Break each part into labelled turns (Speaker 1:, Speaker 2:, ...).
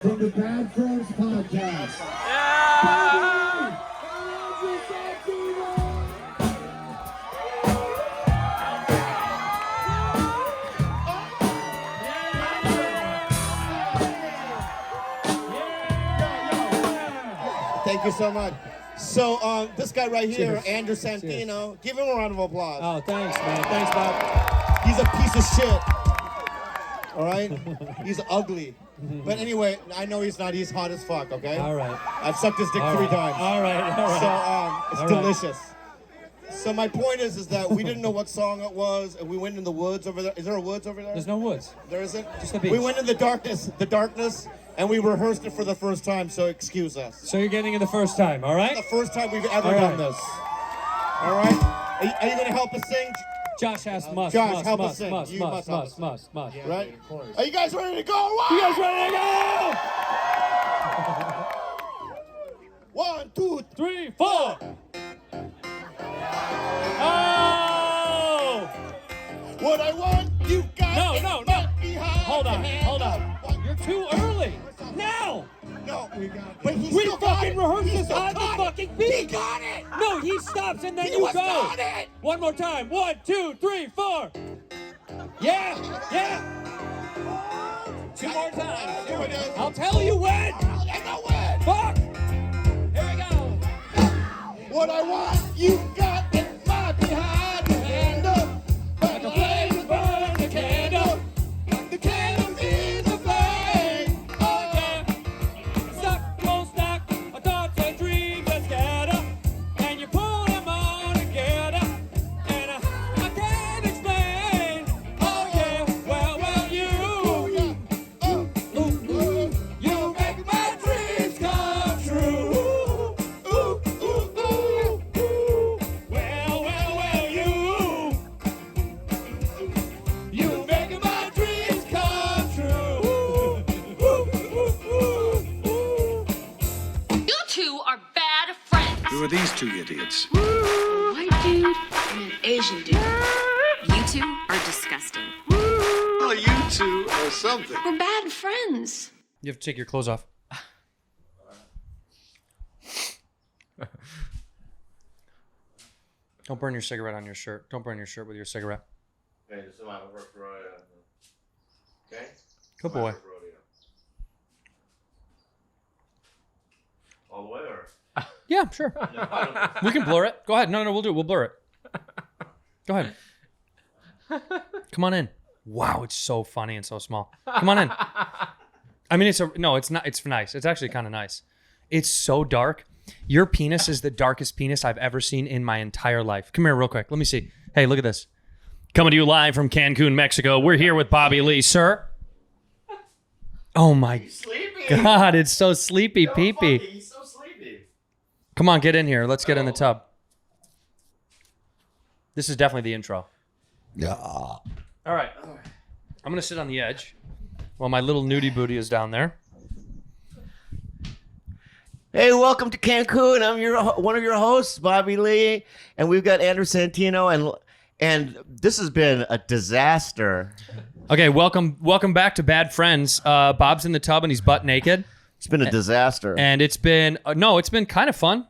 Speaker 1: From the Bad Friends Podcast.
Speaker 2: Yeah!
Speaker 3: Thank you so much. So, this guy right here, Andrés Santino, give him a round of applause.
Speaker 2: Oh, thanks, man. Thanks, Bob.
Speaker 3: He's a piece of shit. All right? He's ugly. But anyway, I know he's not. He's hot as fuck, okay?
Speaker 2: All right.
Speaker 3: I've sucked his dick 3 times.
Speaker 2: All right.
Speaker 3: So, it's delicious. So my point is that we didn't know what song it was, and we went in the woods over there. Is there a woods over there?
Speaker 2: There's no woods.
Speaker 3: There isn't?
Speaker 2: Just the beach.
Speaker 3: We went in the darkness, and we rehearsed it for the first time, so excuse us.
Speaker 2: So you're getting it the first time, all right?
Speaker 3: The first time we've ever done this. All right? Are you going to help us sing?
Speaker 2: Josh has must.
Speaker 3: Josh, help us sing. You must help us
Speaker 2: Must.
Speaker 3: Right? Of course. Are you guys ready to go? What?
Speaker 2: You guys ready to go?
Speaker 3: 1, 2,
Speaker 2: 3, 4. Oh!
Speaker 3: What I want, you got.
Speaker 2: No. Hold on. You're too early. Now!
Speaker 3: No,
Speaker 2: we
Speaker 3: still
Speaker 2: fucking
Speaker 3: got it.
Speaker 2: rehearsed this on the fucking beat.
Speaker 3: He got it.
Speaker 2: No, he stops and then
Speaker 3: He
Speaker 2: you
Speaker 3: was
Speaker 2: go.
Speaker 3: got it.
Speaker 2: One more time. 1, 2, 3, 4. Yeah. 2 more times.
Speaker 3: Here we go.
Speaker 2: I'll tell you when.
Speaker 3: I know when.
Speaker 2: Fuck. Here we go.
Speaker 3: What I want, you got it right behind your handle. But the flame burns the candle. The candle is the flame.
Speaker 2: Oh yeah. Stuck, won't stack. Our thoughts and dreams are scattered. And you pull them all together. And I can't explain. Oh yeah. Well, you. You make my dreams come true. Well, you. You make my dreams come true.
Speaker 4: You two are bad friends.
Speaker 5: Who are these 2 idiots?
Speaker 4: A white dude and an Asian dude. You two are disgusting.
Speaker 5: Well, you 2 are something.
Speaker 4: We're bad friends.
Speaker 2: You have to take your clothes off. Don't burn your cigarette on your shirt. Don't burn your shirt with your cigarette.
Speaker 3: Okay, this is my work for okay?
Speaker 2: Good boy.
Speaker 3: All the way, or?
Speaker 2: Yeah, sure. We can blur it. Go ahead. No, we'll do it. We'll blur it. Go ahead. Come on in. Wow, it's so funny and so small. Come on in. I mean, it's not. It's nice. It's actually kind of nice. It's so dark. Your penis is the darkest penis I've ever seen in my entire life. Come here real quick. Let me see. Hey, look at this. Coming to you live from Cancun, Mexico. We're here with Bobby Lee, sir. Oh my God, it's so sleepy, pee-pee.
Speaker 3: He's so sleepy.
Speaker 2: Come on, get in here. Let's get in the tub. This is definitely the intro.
Speaker 1: Yeah.
Speaker 2: All right. I'm going to sit on the edge while my little nudie booty is down there.
Speaker 6: Hey, welcome to Cancun. I'm one of your hosts, Bobby Lee, and we've got Andrés Santino, and this has been a disaster.
Speaker 2: Okay, welcome back to Bad Friends. Bob's in the tub and he's butt naked.
Speaker 6: It's been a disaster.
Speaker 2: And it's been it's been kind of fun.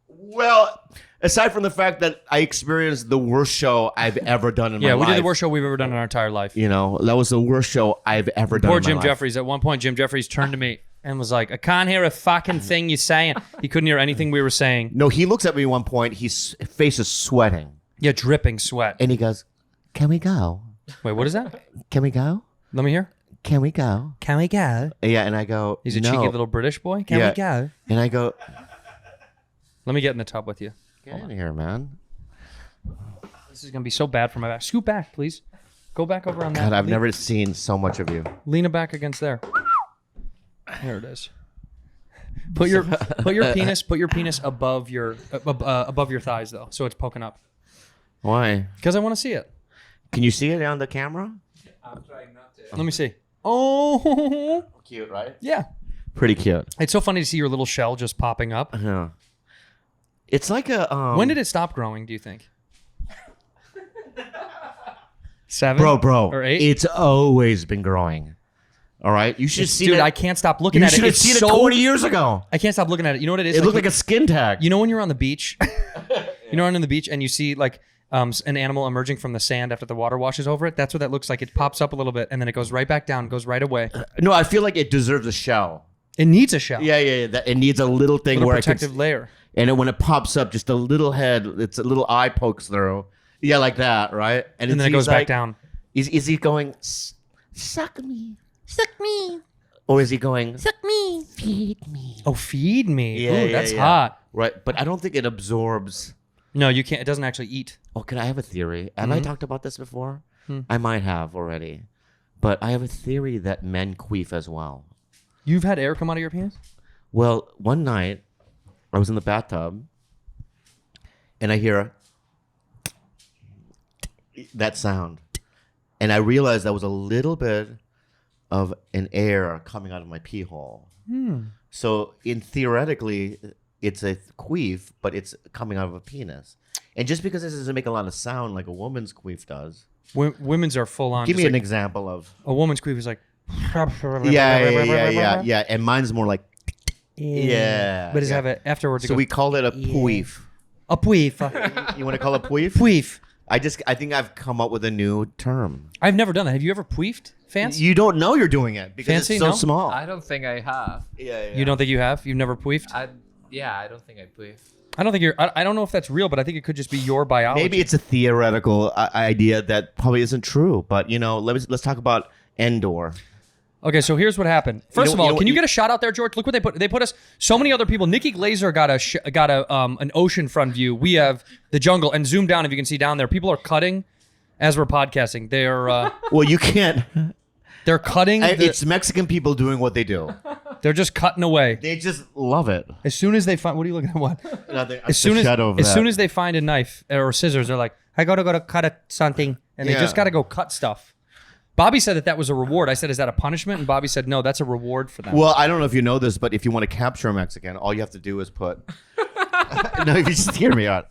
Speaker 6: Well, aside from the fact that I experienced the worst show I've ever done in my life.
Speaker 2: Yeah, we did the worst show we've ever done in our entire life.
Speaker 6: You know, that was the worst show I've ever done
Speaker 2: Poor
Speaker 6: in my
Speaker 2: Jim
Speaker 6: life.
Speaker 2: Jeffries. At one point, Jim Jeffries turned to me and was like, I can't hear a fucking thing you're saying. He couldn't hear anything we were saying.
Speaker 6: No, he looks at me at one point. His face is sweating.
Speaker 2: Yeah, dripping sweat.
Speaker 6: And he goes, "Can we go?
Speaker 2: Wait, what is that?
Speaker 6: Can we go?
Speaker 2: Let me hear.
Speaker 6: Can we go?
Speaker 2: Can we go?
Speaker 6: Yeah, and I go,
Speaker 2: He's a
Speaker 6: no.
Speaker 2: cheeky little British boy. Can we go?
Speaker 6: And I go,
Speaker 2: Let me get in the tub with you.
Speaker 6: get in here, man.
Speaker 2: This is going to be so bad for my back. Scoot back, please. Go back over on that.
Speaker 6: God, I've never seen so much of you.
Speaker 2: Lean it back against there. There it is. Put your penis above your thighs though, so it's poking up.
Speaker 6: Why?
Speaker 2: Because I want to see it.
Speaker 6: Can you see it on the camera?
Speaker 2: I'm trying not to. Let me see. Oh,
Speaker 6: Cute, right?
Speaker 2: yeah.
Speaker 6: Pretty cute.
Speaker 2: It's so funny to see your little shell just popping up.
Speaker 6: Yeah. It's like a.
Speaker 2: When did it stop growing, do you think? 7?
Speaker 6: Bro,
Speaker 2: Or 8?
Speaker 6: it's always been growing. All right, you should have seen
Speaker 2: Dude,
Speaker 6: it.
Speaker 2: I can't stop looking
Speaker 6: You
Speaker 2: at it.
Speaker 6: should have
Speaker 2: It's
Speaker 6: seen
Speaker 2: so,
Speaker 6: it 20 years ago.
Speaker 2: I can't stop looking at it. You know what it is?
Speaker 6: It looked like a skin tag.
Speaker 2: You know when you're on the beach? You know when on the beach and you see like an animal emerging from the sand after the water washes over it? That's what that looks like. It pops up a little bit and then it goes right back down, goes right away.
Speaker 6: No, I feel like it deserves a shell.
Speaker 2: It needs a shell.
Speaker 6: Yeah. It needs a little thing
Speaker 2: Little
Speaker 6: where
Speaker 2: protective layer.
Speaker 6: and when it pops up, just a little head, it's a little eye pokes through. Yeah, like that, right?
Speaker 2: And then it goes back down.
Speaker 6: Is he going, suck me, or is he going, feed me?
Speaker 2: Oh, feed me.
Speaker 6: Yeah,
Speaker 2: Ooh, that's
Speaker 6: yeah.
Speaker 2: hot.
Speaker 6: Right, but I don't think it absorbs.
Speaker 2: No, you can't. It doesn't actually eat.
Speaker 6: Oh, can I have a theory? Have I talked about this before? I might have already, but I have a theory that men queef as well.
Speaker 2: You've had air come out of your penis?
Speaker 6: Well, one night I was in the bathtub and I hear that sound, and I realized that was a little bit of an air coming out of my pee hole. So, theoretically, it's a queef, but it's coming out of a penis. And just because this doesn't make a lot of sound like a woman's queef does,
Speaker 2: Women's are full on.
Speaker 6: give me
Speaker 2: just
Speaker 6: an
Speaker 2: like,
Speaker 6: example of.
Speaker 2: a woman's queef is like.
Speaker 6: Yeah. And mine's more like. Yeah.
Speaker 2: But does it
Speaker 6: yeah.
Speaker 2: have it afterwards?
Speaker 6: So we call it a queef.
Speaker 2: A queef.
Speaker 6: You want to call it queef?
Speaker 2: Queef.
Speaker 6: I think I've come up with a new term.
Speaker 2: I've never done that. Have you ever queefed, Fancy?
Speaker 6: You don't know you're doing it because
Speaker 2: Fancy?
Speaker 6: it's so
Speaker 2: No?
Speaker 6: small.
Speaker 7: I don't think I have.
Speaker 6: Yeah.
Speaker 2: You don't think you have? You've never queefed?
Speaker 7: I don't think I queef.
Speaker 2: I don't think you're. I don't know if that's real, but I think it could just be your biology.
Speaker 6: Maybe it's a theoretical idea that probably isn't true. But let's talk about Endor.
Speaker 2: Okay, so here's what happened. First of all, can you
Speaker 6: you-
Speaker 2: get a shout out there, George? Look what they put. They put us. So many other people. Nikki Glazer got an oceanfront view. We have the jungle, and zoom down if you can see down there. People are cutting as we're podcasting. They're
Speaker 6: Well, you can't.
Speaker 2: they're cutting.
Speaker 6: It's Mexican people doing what they do.
Speaker 2: They're just cutting away.
Speaker 6: They just love it.
Speaker 2: As soon as they find, what are you looking at? What?
Speaker 6: Nothing.
Speaker 2: As soon as they find a knife or scissors, they're like, I gotta go to cut something, and they
Speaker 6: Yeah.
Speaker 2: just gotta go cut stuff. Bobby said that was a reward. I said, is that a punishment? And Bobby said, no, that's a reward for them.
Speaker 6: Well, I don't know if you know this, but if you want to capture a Mexican, all you have to do is put. No, if you just hear me out.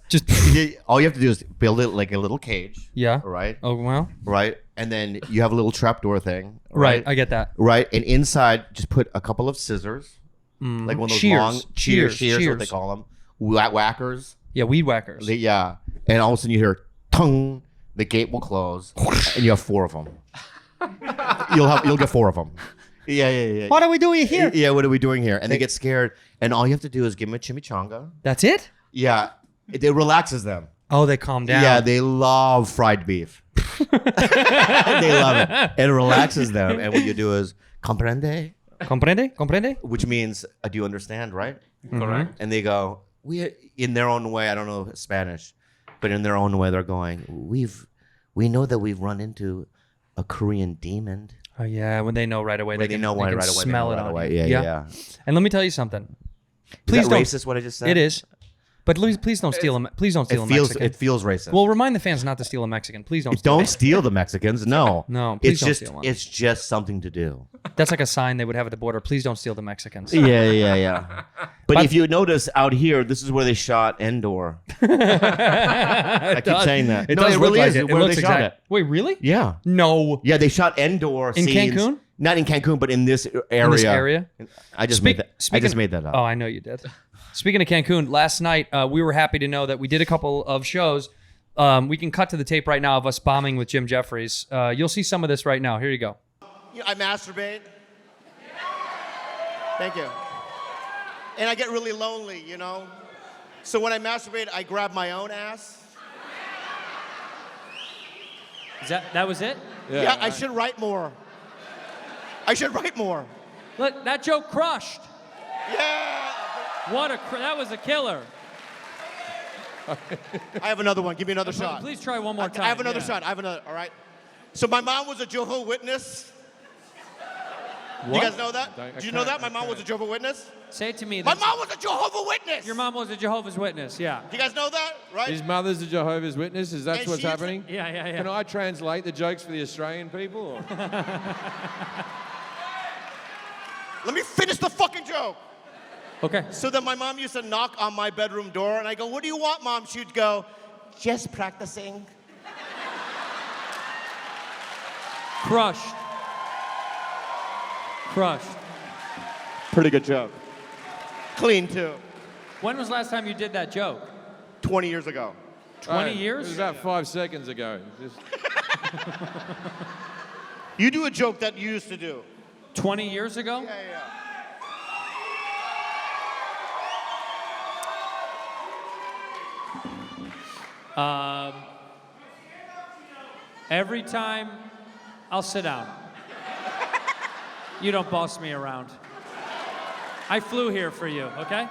Speaker 6: All you have to do is build it like a little cage.
Speaker 2: Yeah.
Speaker 6: Right.
Speaker 2: Oh well.
Speaker 6: Right, and then you have a little trapdoor thing.
Speaker 2: Right. I get that.
Speaker 6: Right, and inside, just put a couple of scissors, like one of those
Speaker 2: Shears.
Speaker 6: long shears, what they
Speaker 2: Shears.
Speaker 6: call them, whackers.
Speaker 2: Yeah, weed whackers.
Speaker 6: Yeah, and all of a sudden you hear tung, the gate will close, and you have 4 of them. You'll get 4 of them. Yeah.
Speaker 2: What are we doing here?
Speaker 6: Yeah, what are we doing here? And they get scared, and all you have to do is give them a chimichanga.
Speaker 2: That's it?
Speaker 6: Yeah, it relaxes them.
Speaker 2: Oh, they calm down.
Speaker 6: Yeah, they love fried beef. They love it. It relaxes them, and what you do is comprende,
Speaker 2: Comprende?
Speaker 6: which means do you understand, right?
Speaker 7: Correct.
Speaker 6: And they go, we in their own way. I don't know Spanish, but in their own way, they're going, we know that we've run into a Korean demon.
Speaker 2: Oh yeah, when they know right away,
Speaker 6: They
Speaker 2: can
Speaker 6: know right away. They
Speaker 2: smell
Speaker 6: know
Speaker 2: it
Speaker 6: right
Speaker 2: on
Speaker 6: away.
Speaker 2: you.
Speaker 6: Yeah.
Speaker 2: And let me tell you something.
Speaker 6: Is
Speaker 2: Please
Speaker 6: that
Speaker 2: don't.
Speaker 6: racist what I just said?
Speaker 2: It is. But please don't steal them. Please don't steal a Mexican.
Speaker 6: It feels racist.
Speaker 2: Well, remind the fans not to steal a Mexican. Please don't. Steal
Speaker 6: don't
Speaker 2: one.
Speaker 6: steal the Mexicans. No.
Speaker 2: No, please
Speaker 6: It's
Speaker 2: don't
Speaker 6: just
Speaker 2: steal one.
Speaker 6: it's just something to do.
Speaker 2: That's like a sign they would have at the border. Please don't steal the Mexicans.
Speaker 6: Yeah. But if you notice out here, this is where they shot Endor. I keep saying that.
Speaker 2: It
Speaker 6: No,
Speaker 2: does
Speaker 6: it
Speaker 2: look
Speaker 6: really
Speaker 2: like
Speaker 6: is
Speaker 2: it. It
Speaker 6: where
Speaker 2: looks
Speaker 6: they shot
Speaker 2: exact. Wait, really?
Speaker 6: Yeah.
Speaker 2: No.
Speaker 6: Yeah, they shot Endor
Speaker 2: In
Speaker 6: scenes.
Speaker 2: Cancun?
Speaker 6: Not in Cancun, but in this area.
Speaker 2: In this area?
Speaker 6: I just made that up.
Speaker 2: Oh, I know you did. Speaking of Cancun, last night we were happy to know that we did a couple of shows. We can cut to the tape right now of us bombing with Jim Jeffries. You'll see some of this right now. Here you go.
Speaker 8: I masturbate. Thank you. And I get really lonely, So when I masturbate, I grab my own ass.
Speaker 9: That was it?
Speaker 8: Yeah, I should write more.
Speaker 9: Look, that joke crushed.
Speaker 8: Yeah.
Speaker 9: That was a killer.
Speaker 8: I have another one. Give me another shot.
Speaker 9: Please try one more time.
Speaker 8: I have another
Speaker 9: Yeah.
Speaker 8: shot. All right. So my mom was a Jehovah's Witness. You guys know that? Did you know that? My mom was a Jehovah's Witness?
Speaker 9: Say it to me.
Speaker 8: My mom was a Jehovah's Witness!
Speaker 9: Your mom was a Jehovah's Witness, yeah.
Speaker 8: You guys know that, right?
Speaker 10: His mother's a Jehovah's Witness. Is that
Speaker 8: And
Speaker 10: what's
Speaker 8: she's-
Speaker 10: happening?
Speaker 9: Yeah.
Speaker 10: Can I translate the jokes for the Australian people? Or?
Speaker 8: Let me finish the fucking joke.
Speaker 9: Okay.
Speaker 8: So then my mom used to knock on my bedroom door, and I go, "What do you want, Mom?" She'd go, "Just practicing."
Speaker 9: Crushed. Crushed.
Speaker 8: Pretty good joke. Clean, too.
Speaker 9: When was the last time you did that joke?
Speaker 8: 20 years ago.
Speaker 9: 20
Speaker 10: It
Speaker 9: years?
Speaker 10: was about 5 seconds ago. Just,
Speaker 8: You do a joke that you used to do.
Speaker 9: 20 years ago?
Speaker 8: Yeah.
Speaker 9: Every time, I'll sit down. You don't boss me around. I flew here for you, okay?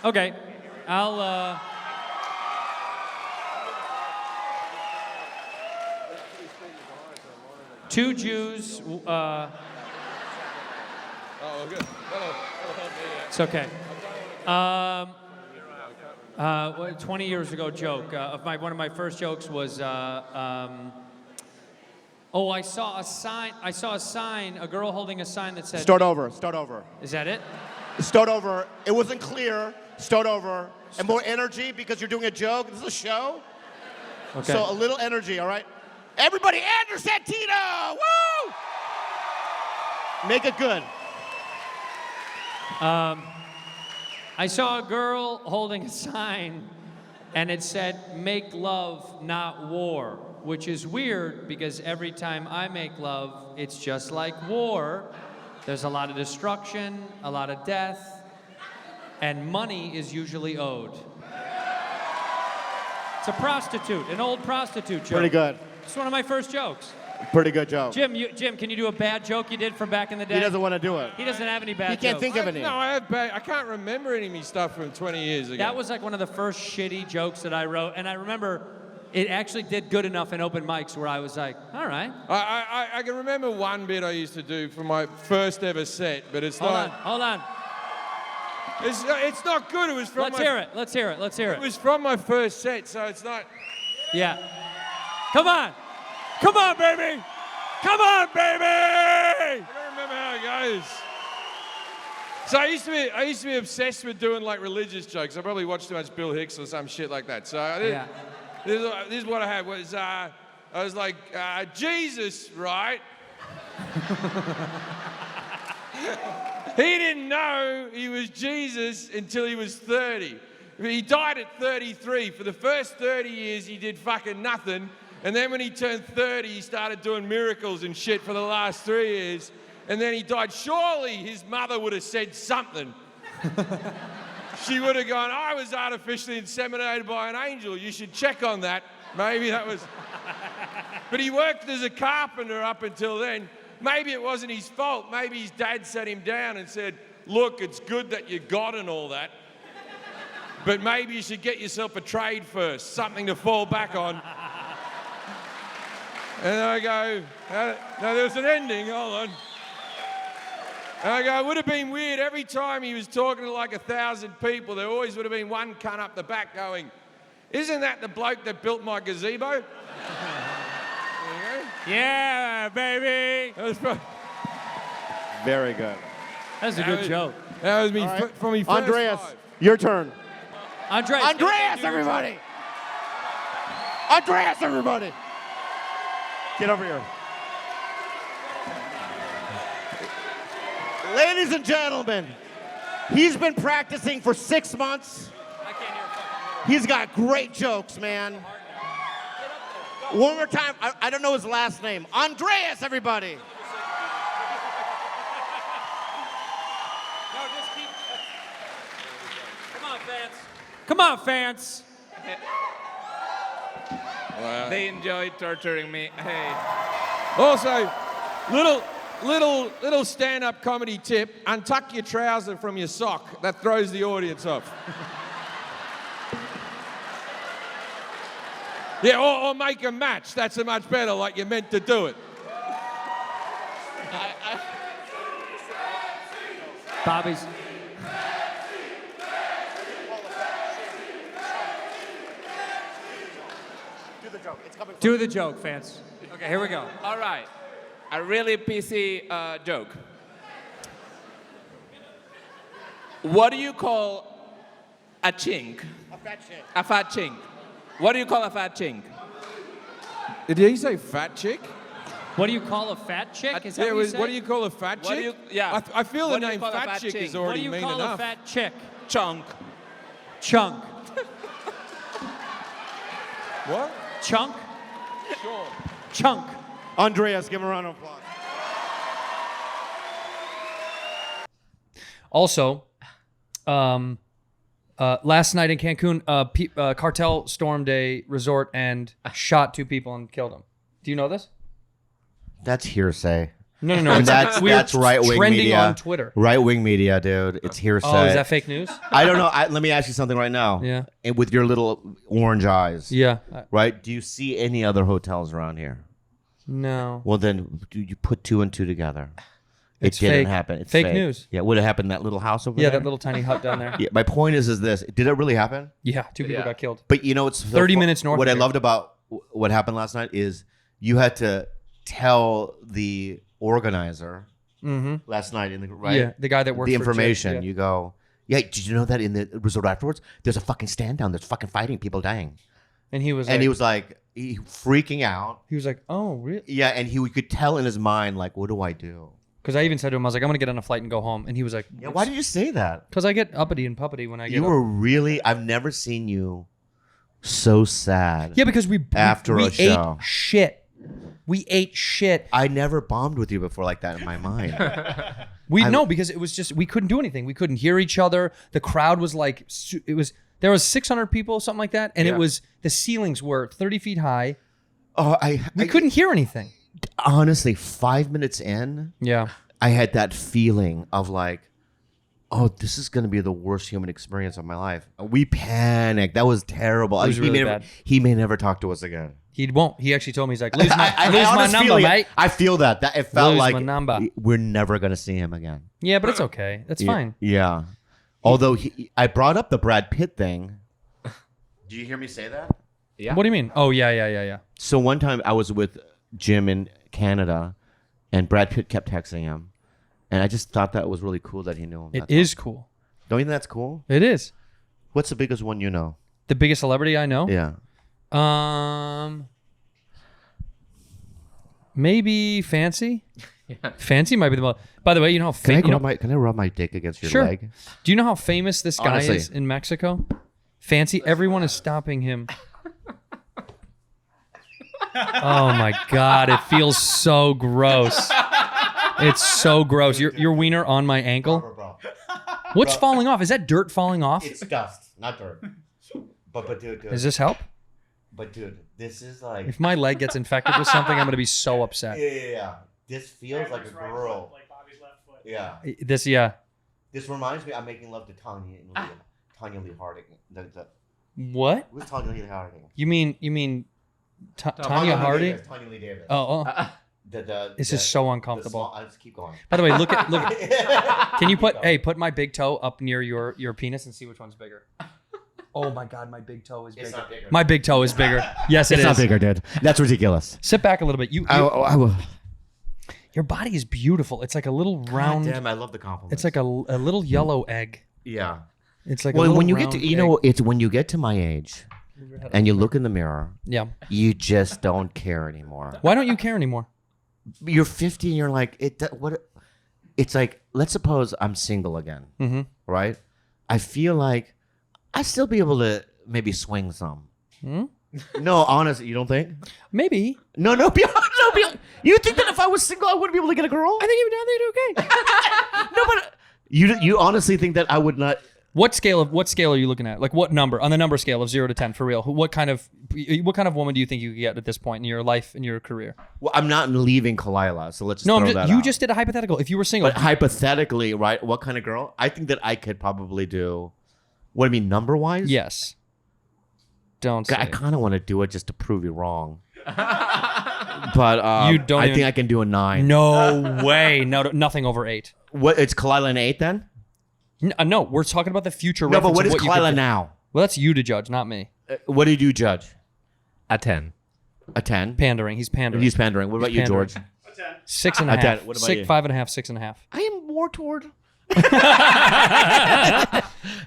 Speaker 9: Okay. I'll, Two Jews,
Speaker 10: oh, good.
Speaker 9: it's okay. 20 years ago joke. One of my first jokes was, I saw a sign, a girl holding a sign that said...
Speaker 8: Start over.
Speaker 9: Is that it?
Speaker 8: Start over. It wasn't clear. Start over. And more energy because you're doing a joke. This is a show.
Speaker 9: Okay.
Speaker 8: So a little energy, all right? Everybody, Andrés Santino! Woo! Make it good.
Speaker 9: I saw a girl holding a sign, and it said, "Make love, not war," which is weird because every time I make love, it's just like war. There's a lot of destruction, a lot of death, and money is usually owed. It's a prostitute, an old prostitute joke.
Speaker 8: Pretty good.
Speaker 9: It's one of my first jokes.
Speaker 8: Pretty good joke.
Speaker 9: Jim, can you do a bad joke you did from back in the day?
Speaker 8: He doesn't want to do it.
Speaker 9: He doesn't have any bad
Speaker 8: He can't
Speaker 9: jokes.
Speaker 8: think of any.
Speaker 10: No, I can't remember any of me stuff from 20 years ago.
Speaker 9: That was like one of the first shitty jokes that I wrote, and I remember it actually did good enough in open mics where I was like, all right.
Speaker 10: I can remember one bit I used to do for my first ever set, but it's not.
Speaker 9: Hold on.
Speaker 10: It's not good. It was from
Speaker 9: Let's hear it. Let's hear it.
Speaker 10: It was from my first set, so it's not.
Speaker 9: Yeah. Come on, baby. Come on, baby.
Speaker 10: I don't remember how it goes. So I used to be obsessed with doing like religious jokes. I probably watched too much Bill Hicks or some shit like that. So this is what I had was I was like Jesus, right? He didn't know he was Jesus until he was 30. He died at 33. For the first 30 years, he did fucking nothing. And then when he turned 30, he started doing miracles and shit for the last 3 years. And then he died. Surely his mother would have said something. She would have gone, I was artificially inseminated by an angel. You should check on that. Maybe that was... But he worked as a carpenter up until then. Maybe it wasn't his fault. Maybe his dad sat him down and said, look, it's good that you got and all that. But maybe you should get yourself a trade first, something to fall back on. And I go, no, there's an ending, hold on. And I go, it would have been weird. Every time he was talking to like 1,000 people, there always would have been one cunt up the back going, isn't that the bloke that built my gazebo? There you go.
Speaker 9: Yeah, baby.
Speaker 10: That was
Speaker 8: Very good.
Speaker 9: That's a good joke.
Speaker 10: That was me
Speaker 8: All right.
Speaker 10: from me first
Speaker 8: Andrés,
Speaker 10: live.
Speaker 8: your turn.
Speaker 9: Andrés,
Speaker 8: Everybody! Andrés, everybody! Get over here. Ladies and gentlemen, he's been practicing for 6 months. He's got great jokes, man. One more time. I don't know his last name. Andrés, everybody.
Speaker 9: Come on, fans.
Speaker 7: They enjoy torturing me. Hey.
Speaker 10: Also, little stand-up comedy tip, untuck your trouser from your sock. That throws the audience off. Yeah, or make a match. That's a much better, like you're meant to do it.
Speaker 9: Bobby's. Do the joke, fans. Okay, here we go.
Speaker 7: All right. A really PC joke. What do you call a chink?
Speaker 8: A fat chick.
Speaker 7: A fat chink. What do you call a fat chink?
Speaker 10: Did he say fat chick?
Speaker 9: What do you call a fat chick? Is that what you say?
Speaker 10: What do you call a fat
Speaker 7: What do
Speaker 10: chick?
Speaker 7: you- yeah.
Speaker 10: I feel
Speaker 7: What
Speaker 10: the
Speaker 7: do you
Speaker 10: name
Speaker 7: call a
Speaker 10: fat
Speaker 7: fat
Speaker 10: chick
Speaker 7: chick?
Speaker 10: is
Speaker 9: What do
Speaker 10: already
Speaker 9: you
Speaker 10: mean
Speaker 9: call a
Speaker 10: enough.
Speaker 9: fat chick?
Speaker 7: Chunk.
Speaker 9: Chunk.
Speaker 10: What?
Speaker 9: Chunk?
Speaker 10: Sure.
Speaker 9: Chunk.
Speaker 8: Andrés, give him a round of applause.
Speaker 2: Also, last night in Cancun, cartel stormed a resort and shot 2 people and killed them. Do you know this?
Speaker 6: That's hearsay.
Speaker 2: No.
Speaker 6: And that's
Speaker 2: we were
Speaker 6: right-wing
Speaker 2: trending
Speaker 6: media.
Speaker 2: on Twitter.
Speaker 6: Right-wing media, dude. It's hearsay.
Speaker 2: Oh, is that fake news?
Speaker 6: I don't know. Let me ask you something right now.
Speaker 2: Yeah.
Speaker 6: And with your little orange eyes.
Speaker 2: Yeah.
Speaker 6: Right? Do you see any other hotels around here?
Speaker 2: No.
Speaker 6: Well, then do you put 2 and 2 together?
Speaker 2: It's
Speaker 6: it didn't
Speaker 2: fake.
Speaker 6: happen. It's
Speaker 2: Fake news.
Speaker 6: Yeah. Would it happen in that little house over
Speaker 2: Yeah,
Speaker 6: there?
Speaker 2: that little tiny hut down there.
Speaker 6: Yeah, my point is this. Did it really happen?
Speaker 2: Yeah, 2 people got killed.
Speaker 6: But you know, it's
Speaker 2: 30 minutes north
Speaker 6: What
Speaker 2: of
Speaker 6: I
Speaker 2: here.
Speaker 6: loved about what happened last night is you had to tell the organizer last night right?
Speaker 2: Yeah, the guy that worked
Speaker 6: the
Speaker 2: for
Speaker 6: information.
Speaker 2: Jake, yeah.
Speaker 6: You go, yeah. Did you know that in the resort afterwards, there's a fucking stand down. There's fucking fighting, people dying.
Speaker 2: And he was
Speaker 6: like freaking out.
Speaker 2: he was like, oh, really?
Speaker 6: Yeah, and we could tell in his mind, like, what do I do?
Speaker 2: Because I even said to him, I was like, I'm going to get on a flight and go home. And he was like,
Speaker 6: Yeah, why did you say that?
Speaker 2: Because I get uppity and puppety when I get
Speaker 6: You were really. I've never seen you so sad.
Speaker 2: Yeah, because we
Speaker 6: After
Speaker 2: we
Speaker 6: a show.
Speaker 2: ate shit. We ate shit.
Speaker 6: I never bombed with you before like that in my mind.
Speaker 2: No, because it was just we couldn't do anything. We couldn't hear each other. The crowd was like there was 600 people, something like that, and it was the ceilings were 30 feet high.
Speaker 6: Oh,
Speaker 2: We couldn't hear anything.
Speaker 6: Honestly, 5 minutes in,
Speaker 2: Yeah.
Speaker 6: I had that feeling of like, oh, this is going to be the worst human experience of my life. We panicked. That was terrible.
Speaker 2: It was really
Speaker 6: may
Speaker 2: bad.
Speaker 6: He may never talk to us again.
Speaker 2: He won't. He actually told me, he's like, lose
Speaker 6: I
Speaker 2: my
Speaker 6: honestly
Speaker 2: number,
Speaker 6: feel it.
Speaker 2: mate.
Speaker 6: I feel that. It felt
Speaker 2: Lose
Speaker 6: like
Speaker 2: my number.
Speaker 6: we're never going to see him again.
Speaker 2: Yeah, but it's okay. That's fine.
Speaker 6: Yeah. Although I brought up the Brad Pitt thing. Do you hear me say that?
Speaker 7: Yeah.
Speaker 2: What do you mean? Oh, yeah.
Speaker 6: So one time I was with Jim in Canada, and Brad Pitt kept texting him, and I just thought that was really cool that he knew him.
Speaker 2: It is cool.
Speaker 6: Don't you think that's cool?
Speaker 2: It is.
Speaker 6: What's the biggest one you know?
Speaker 2: The biggest celebrity I know?
Speaker 6: Yeah.
Speaker 2: Maybe Fancy. Fancy might be the most. By the way, you know how
Speaker 6: Can I rub my dick against your
Speaker 2: Sure.
Speaker 6: leg?
Speaker 2: Do you know how famous this guy
Speaker 6: Honestly.
Speaker 2: is in Mexico? Fancy. Everyone is stopping him. Oh my God! It feels so gross. It's so gross. Your wiener on my ankle. What's falling off? Is that dirt falling off?
Speaker 6: It's dust, not dirt. But dude.
Speaker 2: Does this help?
Speaker 6: But dude, this is like.
Speaker 2: If my leg gets infected with something, I'm gonna be so upset.
Speaker 6: Yeah. This feels like a girl. Yeah.
Speaker 2: Yeah.
Speaker 6: This reminds me. I'm making love to Tanya Lee Harding.
Speaker 2: What?
Speaker 6: Who's Tanya Lee Harding?
Speaker 2: You mean Tanya Harding?
Speaker 6: Tanya Lee Davis.
Speaker 2: Oh. This is so uncomfortable.
Speaker 6: I'll just keep going.
Speaker 2: By the way, look at. Can you put my big toe up near your penis and see which one's bigger? Oh my God, my big toe is bigger.
Speaker 6: It's not bigger.
Speaker 2: My big toe is bigger. Yes, it is.
Speaker 6: It's not bigger, dude. That's ridiculous.
Speaker 2: Sit back a little bit.
Speaker 6: I will.
Speaker 2: Your body is beautiful. It's like a little round.
Speaker 6: Damn, I love the compliment.
Speaker 2: It's like a little yellow egg.
Speaker 6: Yeah.
Speaker 2: It's like
Speaker 6: when you get to it's when you get to my age, and you look in the mirror.
Speaker 2: Yeah.
Speaker 6: You just don't care anymore.
Speaker 2: Why don't you care anymore?
Speaker 6: You're 50 and you're like what? It's like, let's suppose I'm single again, right? I feel like I still be able to maybe swing some. No, honestly, you don't think?
Speaker 2: Maybe.
Speaker 6: No. You think that if I was single, I wouldn't be able to get a girl?
Speaker 2: I think you'd do okay.
Speaker 6: No, but you honestly think that I would not?
Speaker 2: What scale are you looking at? Like what number on the number scale of 0 to 10 for real? What kind of woman do you think you could get at this point in your life and your career?
Speaker 6: Well, I'm not leaving Kalila, so let's just throw that
Speaker 2: you
Speaker 6: out.
Speaker 2: just did a hypothetical. If you were single,
Speaker 6: But hypothetically, right? What kind of girl? I think that I could probably do. What do you mean, number wise?
Speaker 2: Yes. Don't say.
Speaker 6: I kind of want to do it just to prove you wrong. But
Speaker 2: You don't
Speaker 6: I
Speaker 2: even-
Speaker 6: think I can do a 9.
Speaker 2: No way. No, nothing over 8.
Speaker 6: What? It's Kalila an 8 then?
Speaker 2: No, we're talking about the future.
Speaker 6: No, but
Speaker 2: reference
Speaker 6: what
Speaker 2: of
Speaker 6: is
Speaker 2: you could
Speaker 6: Kalila
Speaker 2: do.
Speaker 6: now?
Speaker 2: Well, that's you to judge, not me.
Speaker 6: What did you judge?
Speaker 7: A 10.
Speaker 6: A 10?
Speaker 2: Pandering. He's pandering.
Speaker 6: He's pandering. What about
Speaker 2: He's
Speaker 6: you,
Speaker 2: pandering.
Speaker 6: George?
Speaker 2: 6.5.
Speaker 6: A 10. What about you?
Speaker 2: 5.5, 6.5.
Speaker 6: I am more toward.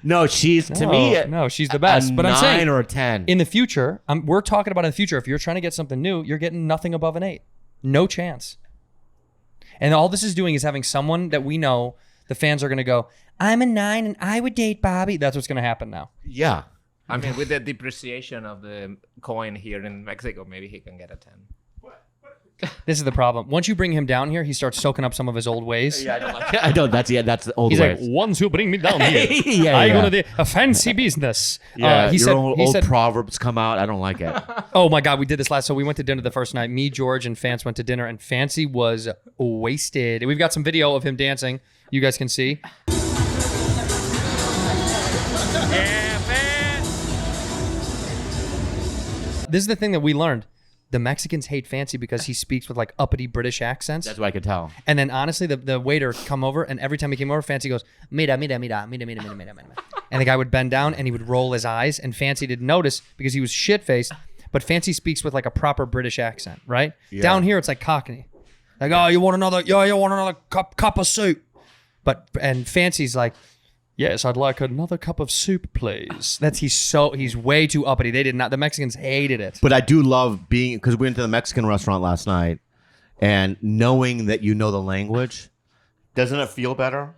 Speaker 6: No, she's to me.
Speaker 2: No, she's the best.
Speaker 6: A
Speaker 2: But I'm
Speaker 6: 9
Speaker 2: saying
Speaker 6: or a 10.
Speaker 2: in the future, we're talking about in the future. If you're trying to get something new, you're getting nothing above an 8. No chance. And all this is doing is having someone that we know, the fans are going to go, I'm a 9 and I would date Bobby. That's what's going to happen now.
Speaker 6: Yeah.
Speaker 11: I mean, with the depreciation of the coin here in Mexico, maybe he can get a 10.
Speaker 2: This is the problem. Once you bring him down here, he starts soaking up some of his old ways.
Speaker 8: Yeah, I don't like it. I don't. That's the old
Speaker 2: He's
Speaker 8: ways.
Speaker 2: like, once you bring me down here,
Speaker 8: Yeah,
Speaker 2: I'm
Speaker 8: yeah.
Speaker 2: gonna do a fancy business.
Speaker 8: Yeah,
Speaker 2: he
Speaker 8: your
Speaker 2: said,
Speaker 8: old proverbs come out. I don't like it.
Speaker 2: oh my God, we did this last. So we went to dinner the first night. Me, George, and Fance went to dinner, and Fancy was wasted. We've got some video of him dancing. You guys can see. Yeah, Fance. This is the thing that we learned. The Mexicans hate Fancy because he speaks with like uppity British accents.
Speaker 8: That's what I could tell.
Speaker 2: And then honestly, the waiter come over, and every time he came over, Fancy goes, mira, mira, mira, mira, mira, mira, mira, mira. And the guy would bend down and he would roll his eyes, and Fancy didn't notice because he was shit-faced, but Fancy speaks with like a proper British accent, right?
Speaker 6: Yeah.
Speaker 2: Down here, it's like Cockney. Like, oh, you want another cup of soup? And Fancy's like, yes, I'd like another cup of soup, please. He's way too uppity. They did not. The Mexicans hated it.
Speaker 8: But I do love being, because we went to the Mexican restaurant last night, and knowing that you know the language, doesn't it feel better?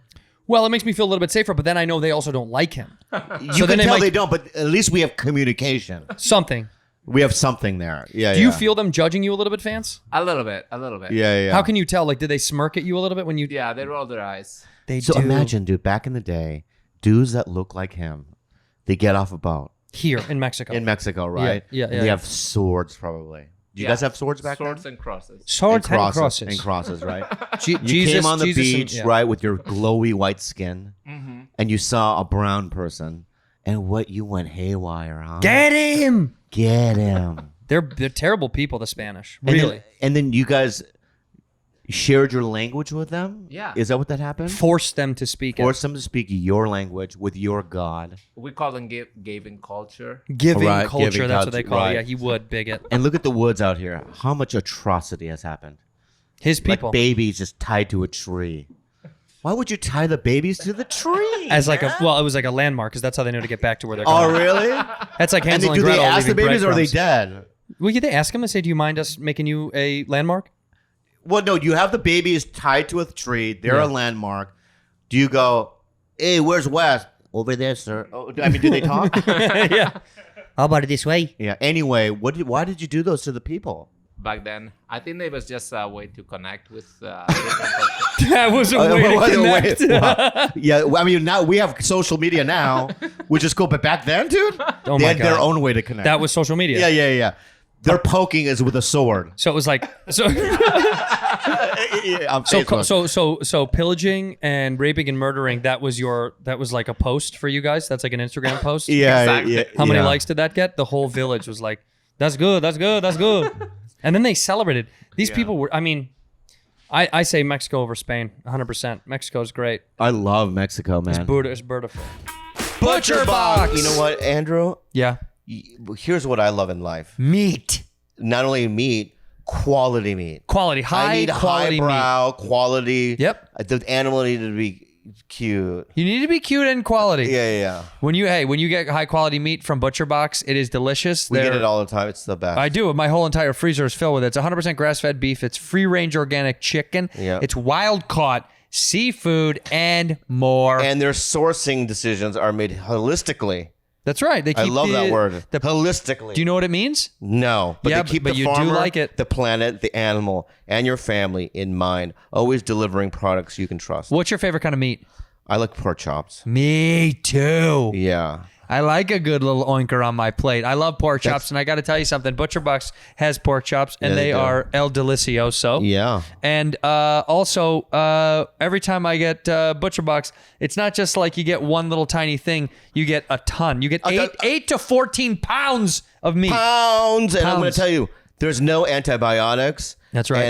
Speaker 2: Well, it makes me feel a little bit safer, but then I know they also don't like him.
Speaker 8: You can tell they don't, but at least we have communication.
Speaker 2: Something.
Speaker 8: We have something there. Yeah.
Speaker 2: Do you feel them judging you a little bit, Fans?
Speaker 11: A little bit.
Speaker 8: Yeah.
Speaker 2: How can you tell? Like, did they smirk at you a little bit when you?
Speaker 11: Yeah, they roll their eyes.
Speaker 2: They
Speaker 8: So
Speaker 2: do.
Speaker 8: imagine, dude, back in the day, dudes that look like him, they get off a boat.
Speaker 2: Here in Mexico.
Speaker 8: In Mexico, right?
Speaker 2: Yeah.
Speaker 8: And they have swords, probably. Do you guys have swords back
Speaker 11: Swords
Speaker 8: then?
Speaker 11: and crosses.
Speaker 2: Swords
Speaker 8: and crosses.
Speaker 2: and
Speaker 8: And crosses, right?
Speaker 2: Je-
Speaker 8: You
Speaker 2: Jesus,
Speaker 8: came on the
Speaker 2: Jesus
Speaker 8: beach,
Speaker 2: and-
Speaker 8: right, with your glowy white skin, and you saw a brown person, and what you went haywire, huh?
Speaker 2: Get him!
Speaker 8: Get him.
Speaker 2: They're terrible people, the Spanish. Really.
Speaker 8: And then you guys shared your language with them?
Speaker 11: Yeah.
Speaker 8: Is that what that happened?
Speaker 2: Force them to speak it.
Speaker 8: Force them to speak your language with your God.
Speaker 11: We call them giving culture.
Speaker 2: Giving
Speaker 8: Right,
Speaker 2: culture,
Speaker 8: giving
Speaker 2: that's what they
Speaker 8: culture,
Speaker 2: call it.
Speaker 8: right.
Speaker 2: Yeah, he would, bigot.
Speaker 8: And look at the woods out here. How much atrocity has happened?
Speaker 2: His people.
Speaker 8: Like babies just tied to a tree. Why would you tie the babies to the tree?
Speaker 2: As like it was like a landmark, because that's how they knew to get back to where they're going.
Speaker 8: Oh, really?
Speaker 2: That's like
Speaker 8: And
Speaker 2: Hansel
Speaker 8: do
Speaker 2: and
Speaker 8: they
Speaker 2: Gretel
Speaker 8: ask the
Speaker 2: leaving
Speaker 8: babies or are they
Speaker 2: breadcrumbs.
Speaker 8: dead?
Speaker 2: Well, yeah, they ask them and say, do you mind us making you a landmark?
Speaker 8: Well, no, you have the babies tied to a tree. They're
Speaker 2: Yeah.
Speaker 8: a landmark. Do you go, hey, where's Wes? Over there, sir. Oh, I mean, do they talk?
Speaker 2: Yeah. How about it this way?
Speaker 8: Yeah. Anyway, why did you do those to the people?
Speaker 11: Back then, I think it was just a way to connect with different cultures.
Speaker 2: That was a way to connect.
Speaker 8: Wow. Yeah, I mean, now we have social media now, which is cool. But back then, dude,
Speaker 2: Oh
Speaker 8: they
Speaker 2: my
Speaker 8: had their
Speaker 2: God.
Speaker 8: own way to connect.
Speaker 2: That was social media.
Speaker 8: Yeah. Their poking is with a sword.
Speaker 2: So it was like
Speaker 8: On Facebook.
Speaker 2: so pillaging and raping and murdering, that was like a post for you guys? That's like an Instagram post?
Speaker 8: Yeah,
Speaker 11: Exactly.
Speaker 8: yeah.
Speaker 2: How many
Speaker 8: yeah.
Speaker 2: likes did that get? The whole village was like, that's good. And then they celebrated. These people were, I mean, I say Mexico over Spain, 100%. Mexico's great.
Speaker 8: I love Mexico, man.
Speaker 2: It's beautiful. Butcher Box!
Speaker 6: You know what, Andrew?
Speaker 2: Yeah.
Speaker 6: Here's what I love in life.
Speaker 2: Meat.
Speaker 6: Not only meat, quality meat.
Speaker 2: Quality.
Speaker 6: I need
Speaker 2: Quality meat.
Speaker 6: highbrow quality.
Speaker 2: Yep.
Speaker 6: The animal needed to be cute.
Speaker 2: You need to be cute and quality.
Speaker 6: Yeah.
Speaker 2: When you get high quality meat from Butcher Box, it is delicious.
Speaker 6: We get
Speaker 2: They're-
Speaker 6: it all the time. It's the best.
Speaker 2: I do. My whole entire freezer is filled with it. It's 100% grass-fed beef. It's free-range organic chicken.
Speaker 6: Yeah.
Speaker 2: It's wild-caught seafood and more.
Speaker 6: And their sourcing decisions are made holistically.
Speaker 2: That's right. They keep
Speaker 6: I love that word.
Speaker 2: The,
Speaker 6: Holistically.
Speaker 2: do you know what it means?
Speaker 6: No, but
Speaker 2: Yeah,
Speaker 6: they keep
Speaker 2: but
Speaker 6: the
Speaker 2: you do
Speaker 6: farmer,
Speaker 2: like it.
Speaker 6: the planet, the animal, and your family in mind. Always delivering products you can trust.
Speaker 2: What's your favorite kind of meat?
Speaker 6: I like pork chops.
Speaker 2: Me too.
Speaker 6: Yeah.
Speaker 2: I like a good little oinker on my plate. I love pork chops, and I got to tell you something. Butcher Box has pork chops, and
Speaker 6: Yeah, they
Speaker 2: they
Speaker 6: do.
Speaker 2: are el delicioso.
Speaker 6: Yeah.
Speaker 2: And also, every time I get Butcher Box, it's not just like you get one little tiny thing. You get a ton. You get 8 to 14 pounds of meat.
Speaker 6: Pounds. And I'm going
Speaker 2: Pounds.
Speaker 6: to tell you, there's no antibiotics.
Speaker 2: That's right.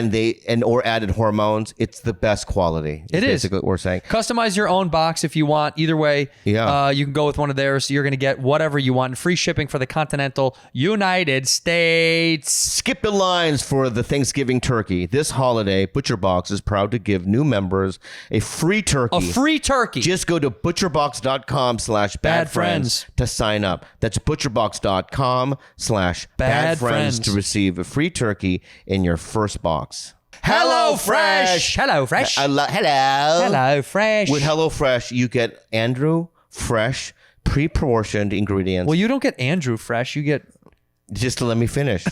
Speaker 6: And or added hormones. It's the best quality.
Speaker 2: It is.
Speaker 6: Basically what we're saying.
Speaker 2: Customize your own box if you want. Either way,
Speaker 6: Yeah.
Speaker 2: you can go with one of theirs. You're going to get whatever you want. Free shipping for the continental United States.
Speaker 6: Skip the lines for the Thanksgiving turkey. This holiday, Butcher Box is proud to give new members a free turkey.
Speaker 2: A free turkey.
Speaker 6: Just go to butcherbox.com/badfriends to sign up. That's butcherbox.com/badfriends
Speaker 2: Badfriends.
Speaker 6: to receive a free turkey in your first first box.
Speaker 2: Hello Fresh. Hello Fresh.
Speaker 6: Hello.
Speaker 2: Hello Fresh.
Speaker 6: With HelloFresh, you get Andrew Fresh pre-portioned ingredients.
Speaker 2: Well, you don't get Andrew Fresh. You get.
Speaker 6: Just to let me finish.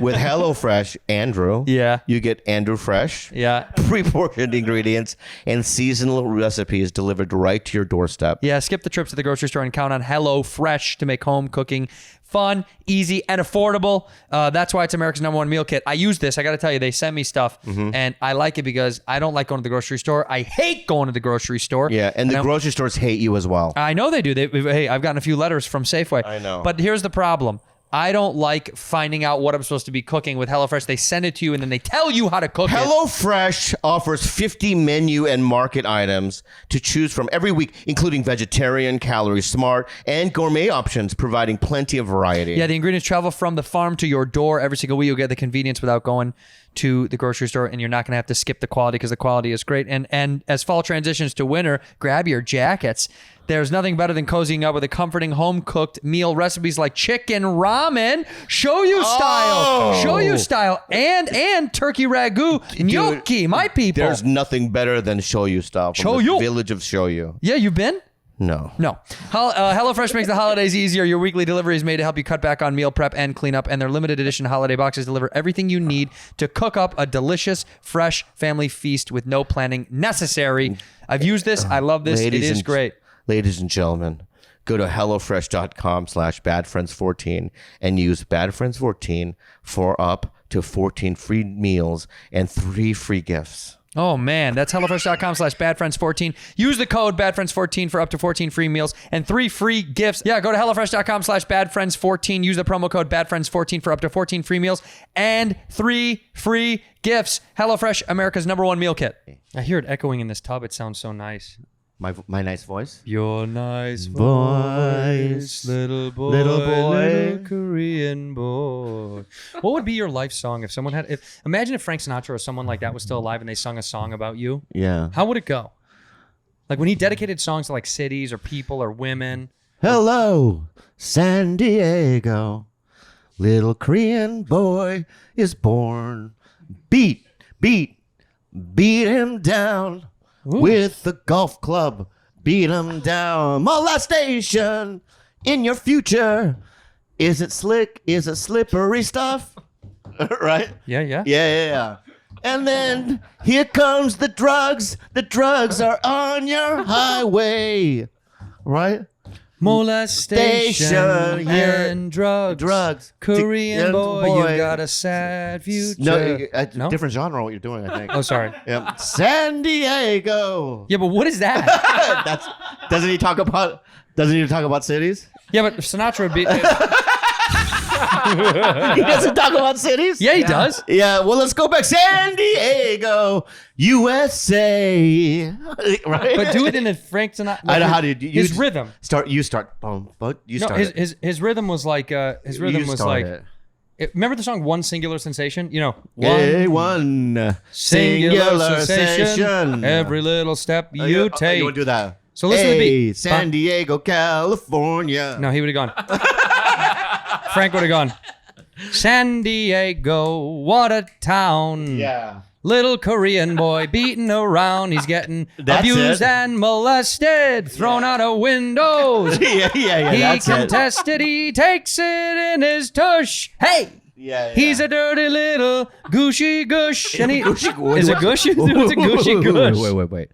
Speaker 6: With HelloFresh, Andrew, you get Andrew Fresh, pre-portioned ingredients, and seasonal recipes delivered right to your doorstep.
Speaker 2: Yeah, skip the trips to the grocery store and count on HelloFresh to make home cooking fun, easy, and affordable. That's why it's America's #1 meal kit. I use this. I got to tell you, they send me stuff, and I like it because I don't like going to the grocery store. I hate going to the grocery store.
Speaker 6: Yeah, and the grocery stores hate you as well.
Speaker 2: I know they do. Hey, I've gotten a few letters from Safeway.
Speaker 6: I know.
Speaker 2: But here's the problem. I don't like finding out what I'm supposed to be cooking with HelloFresh. They send it to you and then they tell you how to cook it.
Speaker 6: HelloFresh offers 50 menu and market items to choose from every week, including vegetarian, calorie smart, and gourmet options, providing plenty of variety.
Speaker 2: Yeah, the ingredients travel from the farm to your door every single week. You'll get the convenience without going to the grocery store, and you're not going to have to skip the quality because the quality is great. And as fall transitions to winter, grab your jackets. There's nothing better than cozying up with a comforting home-cooked meal. Recipes like chicken ramen, shoyu style, and turkey ragu, gnocchi, my people.
Speaker 6: There's nothing better than shoyu style from the village of shoyu.
Speaker 2: Yeah, you've been?
Speaker 6: No.
Speaker 2: HelloFresh makes the holidays easier. Your weekly delivery is made to help you cut back on meal prep and cleanup, and their limited edition holiday boxes deliver everything you need to cook up a delicious, fresh family feast with no planning necessary. I've used this. I love this. It is great.
Speaker 6: Ladies and gentlemen, go to HelloFresh.com/BadFriends14 and use BadFriends14 for up to 14 free meals and 3 free gifts.
Speaker 2: Oh, man. That's HelloFresh.com/BadFriends14. Use the code BadFriends14 for up to 14 free meals and 3 free gifts. Yeah, go to HelloFresh.com/BadFriends14. Use the promo code BadFriends14 for up to 14 free meals and 3 free gifts. HelloFresh, America's #1 meal kit. I hear it echoing in this tub. It sounds so nice.
Speaker 6: My nice voice?
Speaker 2: Your nice voice, little boy, little Korean boy. What would be your life song if someone had... Imagine if Frank Sinatra or someone like that was still alive and they sung a song about you.
Speaker 6: Yeah.
Speaker 2: How would it go? Like when he dedicated songs to like cities or people or women.
Speaker 6: Hello, San Diego. Little Korean boy is born. Beat him down. Ooh. With the golf club, beat him down. Molestation in your future. Is it slick? Is it slippery stuff? Right?
Speaker 2: Yeah.
Speaker 6: And then here comes the drugs. The drugs are on your highway. Right?
Speaker 2: Molestation and drugs. Korean boy, you got a sad future.
Speaker 6: No, different genre what you're doing, I think.
Speaker 2: Oh, sorry.
Speaker 6: Yep. San Diego.
Speaker 2: Yeah, but what is that?
Speaker 6: Doesn't he talk about cities?
Speaker 2: Yeah, but Sinatra would be...
Speaker 6: He doesn't talk about cities?
Speaker 2: Yeah, he does.
Speaker 6: Yeah, well, let's go back. San Diego, USA. Right?
Speaker 2: But do it in a Frank Sinatra.
Speaker 6: I know how do you
Speaker 2: his rhythm.
Speaker 6: You start.
Speaker 2: His rhythm was like remember the song One Singular Sensation? You know,
Speaker 6: one singular sensation.
Speaker 2: Every little step you take.
Speaker 6: You want to do that?
Speaker 2: So listen to the beat.
Speaker 6: San Diego, California.
Speaker 2: No, he would have gone. Frank would have gone. San Diego, what a town.
Speaker 6: Yeah.
Speaker 2: Little Korean boy beaten around. He's getting abused and molested, thrown out of windows.
Speaker 6: Yeah.
Speaker 2: He contested, he takes it in his tush. Hey!
Speaker 6: Yeah.
Speaker 2: He's a dirty little gooshy goosh. And he,
Speaker 6: Gooshy goosh.
Speaker 2: Is it gooshy? It's a gooshy goosh.
Speaker 6: Wait.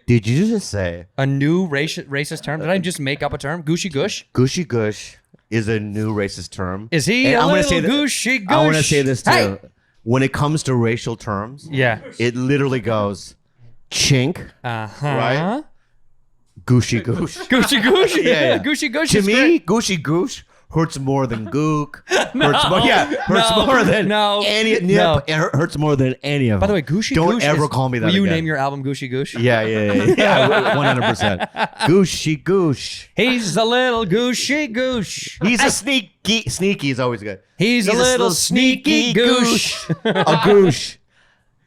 Speaker 6: Did you just say
Speaker 2: a new racist term? Did I just make up a term? Gooshy goosh?
Speaker 6: Gooshy goosh is a new racist term.
Speaker 2: Is he a little gooshy goosh?
Speaker 6: I want to say this too.
Speaker 2: Hey!
Speaker 6: When it comes to racial terms,
Speaker 2: yeah,
Speaker 6: it literally goes chink, right? Gooshy goosh.
Speaker 2: Gooshy goosh?
Speaker 6: Yeah.
Speaker 2: Gooshy goosh
Speaker 6: to
Speaker 2: is
Speaker 6: me,
Speaker 2: great.
Speaker 6: gooshy goosh hurts more than gook. Hurts more than any. It hurts more than any of them.
Speaker 2: By the way, Gooshy
Speaker 6: Don't
Speaker 2: Goosh
Speaker 6: ever call me that
Speaker 2: Will you
Speaker 6: again.
Speaker 2: name your album Gooshy Goosh?
Speaker 6: Yeah, 100%. Gooshy goosh.
Speaker 2: He's a little gooshy goosh.
Speaker 6: He's a sneaky is always good.
Speaker 2: He's a little sneaky goosh.
Speaker 6: A goosh.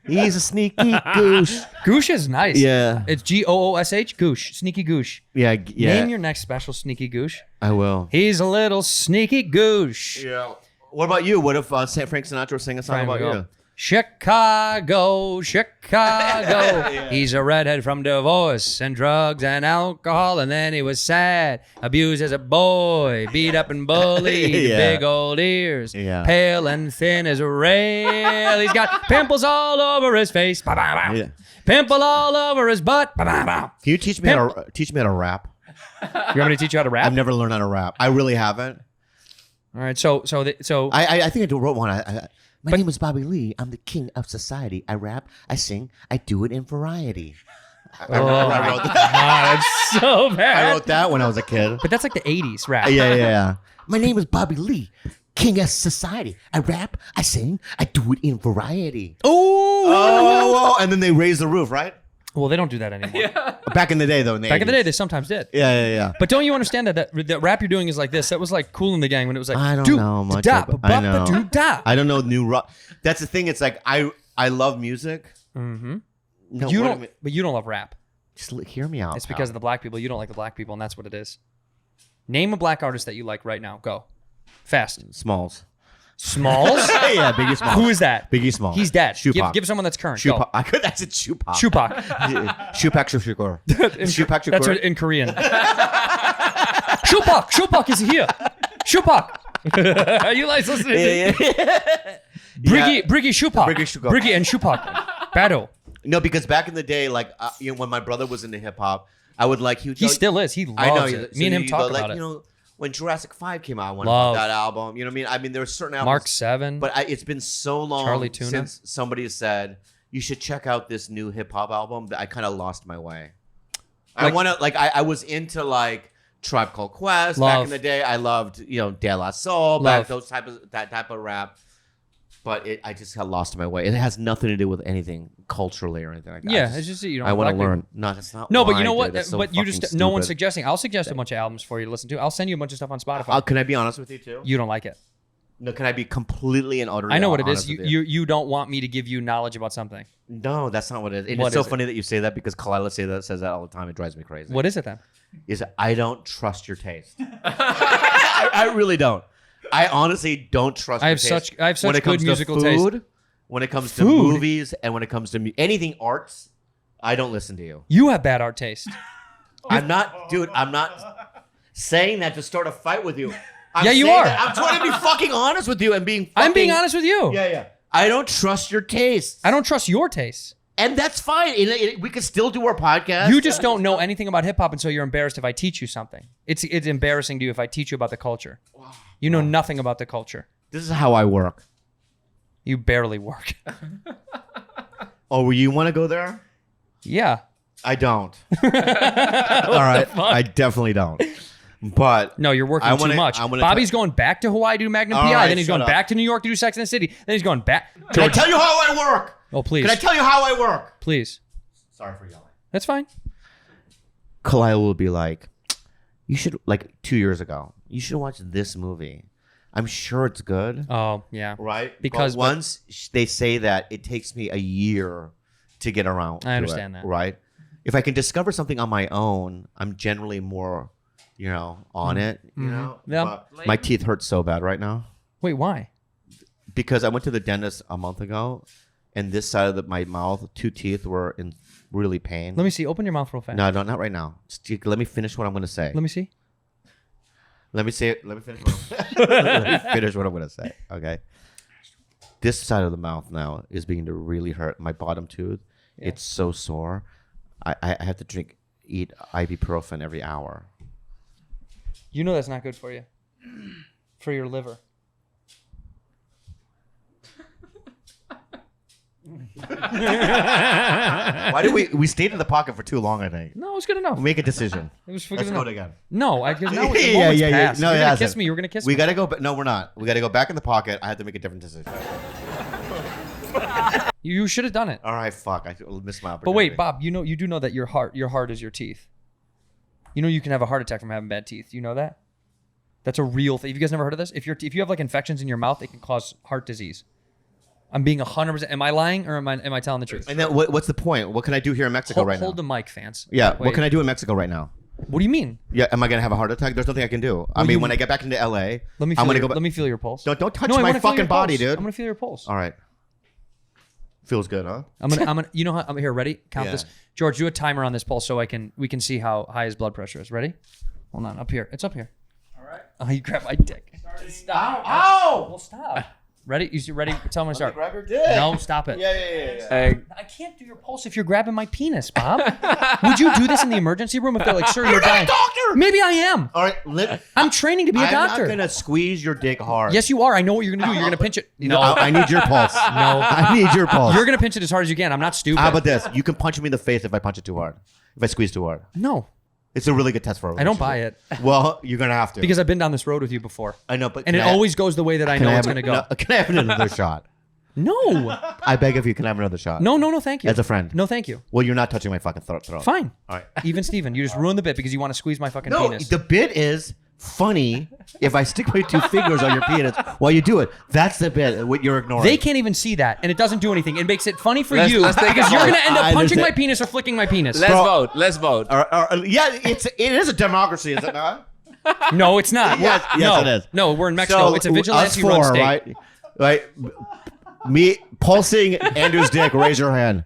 Speaker 6: He's a sneaky goosh.
Speaker 2: Goosh is nice.
Speaker 6: Yeah.
Speaker 2: It's Goosh. Goosh. Sneaky goosh.
Speaker 6: Yeah.
Speaker 2: Name your next special sneaky goosh.
Speaker 6: I will.
Speaker 2: He's a little sneaky goosh.
Speaker 6: Yeah. What about you? What if Frank Sinatra sang a song about you?
Speaker 2: Chicago, Chicago. He's a redhead from divorce and drugs and alcohol, and then he was sad, abused as a boy, beat up and bullied, big old ears, pale and thin as a rail. He's got pimples all over his face, pimple all over his butt.
Speaker 6: Can you teach me how to rap?
Speaker 2: You want me to teach you how to rap?
Speaker 6: I've never learned how to rap. I really haven't.
Speaker 2: All right, so
Speaker 6: I think I wrote one. My name is Bobby Lee. I'm the king of society. I rap, I sing, I do it in variety. I wrote that.
Speaker 2: It's so bad.
Speaker 6: I wrote that when I was a kid.
Speaker 2: But that's like the 80s rap.
Speaker 6: Yeah. My name is Bobby Lee, king of society. I rap, I sing, I do it in variety. Oh, and then they raise the roof, right?
Speaker 2: Well, they don't do that anymore.
Speaker 6: Back in the day, though. In the
Speaker 2: day, they sometimes did.
Speaker 6: Yeah.
Speaker 2: But don't you understand that the rap you're doing is like this? That was like Cool in the Gang when it was like,
Speaker 6: I don't know much. I know. I don't know new rock. That's the thing. It's like I love music.
Speaker 2: Mm-hmm.
Speaker 6: No,
Speaker 2: but you don't love rap.
Speaker 6: Just hear me out.
Speaker 2: It's because of the black people. You don't like the black people, and that's what it is. Name a black artist that you like right now. Go. Fast.
Speaker 6: Smalls.
Speaker 2: Smalls?
Speaker 6: Yeah, Biggie Smalls.
Speaker 2: Who is that?
Speaker 6: Biggie Smalls.
Speaker 2: He's dead.
Speaker 6: Shupak.
Speaker 2: Give someone that's current.
Speaker 6: Shupak. I could. That's it. Shupak.
Speaker 2: Shupak.
Speaker 6: Shupak Shukur. Shupak Shukur.
Speaker 2: That's in Korean. Shupak. Shupak is here. Shupak. Are you guys listening? Briggy Shupak. Briggy and Shupak. Battle.
Speaker 6: No, because back in the day, like when my brother was into hip hop, I would like
Speaker 2: he still is. He loves it. Me and him talk about it.
Speaker 6: You know, when Jurassic 5 came out, I went about that album. You know what I mean? I mean, there were certain albums.
Speaker 2: Mark 7.
Speaker 6: But it's been so long since somebody said, you should check out this new hip hop album that I kind of lost my way. I was into like Tribe Called Quest back in the day. I loved, De La Soul, that type of rap. But I just got lost in my way. It has nothing to do with anything culturally or anything like that.
Speaker 2: Yeah, it's just you don't.
Speaker 6: I want to learn. No, that's not.
Speaker 2: No,
Speaker 6: why,
Speaker 2: but you know what?
Speaker 6: Dude, so
Speaker 2: but you just
Speaker 6: stupid.
Speaker 2: no one's suggesting. I'll suggest a bunch of albums for you to listen to. I'll send you a bunch of stuff on Spotify.
Speaker 6: Can I be honest with you too?
Speaker 2: You don't like it.
Speaker 6: No, can I be completely and utterly?
Speaker 2: I know what it
Speaker 6: honest
Speaker 2: is.
Speaker 6: with
Speaker 2: You don't want me to give you knowledge about something.
Speaker 6: No, that's not what it is. It's so funny that you say that because Kalila says that all the time. It drives me crazy.
Speaker 2: What is it then?
Speaker 6: I don't trust your taste. I really don't. I honestly don't trust.
Speaker 2: I have such good musical taste.
Speaker 6: When it comes to movies and when it comes to anything arts, I don't listen to you.
Speaker 2: You have bad art taste.
Speaker 6: I'm not saying that to start a fight with you.
Speaker 2: You are.
Speaker 6: I'm trying to be fucking honest with you and being.
Speaker 2: I'm being honest with you.
Speaker 6: Yeah. I don't trust your taste.
Speaker 2: I don't trust your taste.
Speaker 6: And that's fine. We can still do our podcast.
Speaker 2: You just don't know anything about hip hop, and so you're embarrassed if I teach you something. It's embarrassing to you if I teach you about the culture. You know nothing about the culture.
Speaker 6: This is how I work.
Speaker 2: You barely work.
Speaker 6: Oh, you want to go there?
Speaker 2: Yeah.
Speaker 6: I don't. All right. I definitely don't. But
Speaker 2: no, you're working too much. Bobby's going back to Hawaii to do Magnum PI.
Speaker 6: Right,
Speaker 2: then he's going back to New York to do Sex and the City. Then he's going back.
Speaker 6: Can I tell you how I work?
Speaker 2: Oh, please.
Speaker 6: Can I tell you how I work?
Speaker 2: Please.
Speaker 6: Sorry for yelling.
Speaker 2: That's fine.
Speaker 6: Kalila will be like, you should, like 2 years ago, you should watch this movie. I'm sure it's good.
Speaker 2: Oh, yeah.
Speaker 6: Right?
Speaker 2: Because
Speaker 6: once they say that, it takes me a year to get around.
Speaker 2: I understand that.
Speaker 6: Right? If I can discover something on my own, I'm generally more, on it.
Speaker 2: Yeah.
Speaker 6: But my teeth hurt so bad right now.
Speaker 2: Wait, why?
Speaker 6: Because I went to the dentist a month ago, and this side of my mouth, 2 teeth were in really pain.
Speaker 2: Let me see. Open your mouth real fast.
Speaker 6: No, not right now. Let me finish what I'm going to say.
Speaker 2: Let me see.
Speaker 6: Let me finish what I'm going to say. Okay. This side of the mouth now is beginning to really hurt. My bottom tooth, it's so sore. I have to eat ibuprofen every hour.
Speaker 2: You know that's not good for you. For your liver.
Speaker 6: Why did we stayed in the pocket for too long? I think.
Speaker 2: No, it was good enough.
Speaker 6: Make a decision.
Speaker 2: It was good
Speaker 6: Let's
Speaker 2: enough.
Speaker 6: go again.
Speaker 2: No, because now the moment's passed.
Speaker 6: No,
Speaker 2: you're gonna kiss me. You were gonna kiss me.
Speaker 6: We gotta go. No, we're not. We gotta go back in the pocket. I have to make a different decision.
Speaker 2: You should have done it.
Speaker 6: All right, fuck. I missed my opportunity.
Speaker 2: But wait, Bob. You do know that your heart is your teeth. You know you can have a heart attack from having bad teeth. You know that? That's a real thing. Have you guys never heard of this? If you have like infections in your mouth, it can cause heart disease. I'm being 100%. Am I lying or am I telling the truth?
Speaker 6: And then what's the point? What can I do here in Mexico right now?
Speaker 2: Hold the mic, fans.
Speaker 6: Yeah.
Speaker 2: Wait.
Speaker 6: What can I do in Mexico right now?
Speaker 2: What do you mean?
Speaker 6: Yeah. Am I gonna have a heart attack? There's nothing I can do. I mean, when I get back into LA,
Speaker 2: let me feel your pulse.
Speaker 6: Don't touch my fucking body, dude.
Speaker 2: I'm gonna feel your pulse.
Speaker 6: All right. Feels good, huh?
Speaker 2: I'm gonna. You know how I'm here. Ready? Count
Speaker 6: Yeah.
Speaker 2: this. George, do a timer on this pulse so we can see how high his blood pressure is. Ready? Hold on. Up here. It's up here. All right. Oh, you grab my dick. Stop.
Speaker 6: Ow!
Speaker 2: Well, stop. Ready? You ready? Tell me to start.
Speaker 6: Grab your dick.
Speaker 2: No, stop it.
Speaker 6: Yeah.
Speaker 2: I can't do your pulse if you're grabbing my penis, Bob. Would you do this in the emergency room if they're like, sir, you're dying?
Speaker 6: Doctor.
Speaker 2: Maybe I am.
Speaker 6: All right.
Speaker 2: I'm training to be a doctor.
Speaker 6: I'm not gonna squeeze your dick hard.
Speaker 2: Yes, you are. I know what you're gonna do. You're gonna pinch it.
Speaker 6: No, I need your pulse.
Speaker 2: No.
Speaker 6: I need your pulse.
Speaker 2: You're gonna pinch it as hard as you can. I'm not stupid.
Speaker 6: How about this? You can punch me in the face if I punch it too hard. If I squeeze too hard.
Speaker 2: No.
Speaker 6: It's a really good test for a
Speaker 2: I don't buy it.
Speaker 6: Well, you're gonna have to.
Speaker 2: Because I've been down this road with you before.
Speaker 6: I know, but
Speaker 2: and it always goes the way that I know it's gonna go.
Speaker 6: Can I have another shot?
Speaker 2: No.
Speaker 6: I beg of you, can I have another shot?
Speaker 2: No, thank you.
Speaker 6: As a friend.
Speaker 2: No, thank you.
Speaker 6: Well, you're not touching my fucking throat.
Speaker 2: Fine.
Speaker 6: All right.
Speaker 2: Even Steven, you just ruined the bit because you want to squeeze my fucking
Speaker 6: No,
Speaker 2: penis.
Speaker 6: the bit is funny if I stick my 2 fingers on your penis while you do it. That's the bit. What you're ignoring.
Speaker 2: They can't even see that, and it doesn't do anything. It makes it funny for
Speaker 11: Let's
Speaker 2: you
Speaker 11: take
Speaker 2: because
Speaker 11: a
Speaker 2: you're
Speaker 11: vote.
Speaker 2: gonna end up
Speaker 6: I
Speaker 2: punching my
Speaker 6: understand.
Speaker 2: penis or flicking my penis.
Speaker 11: Let's vote.
Speaker 6: Yeah, it is a democracy, is it not?
Speaker 2: No, it's not.
Speaker 6: Yes,
Speaker 2: no,
Speaker 6: it is.
Speaker 2: No, we're in Mexico. It's a vigilante run
Speaker 6: us 4,
Speaker 2: state.
Speaker 6: right? Me pulsing Andrew's dick. Raise your hand.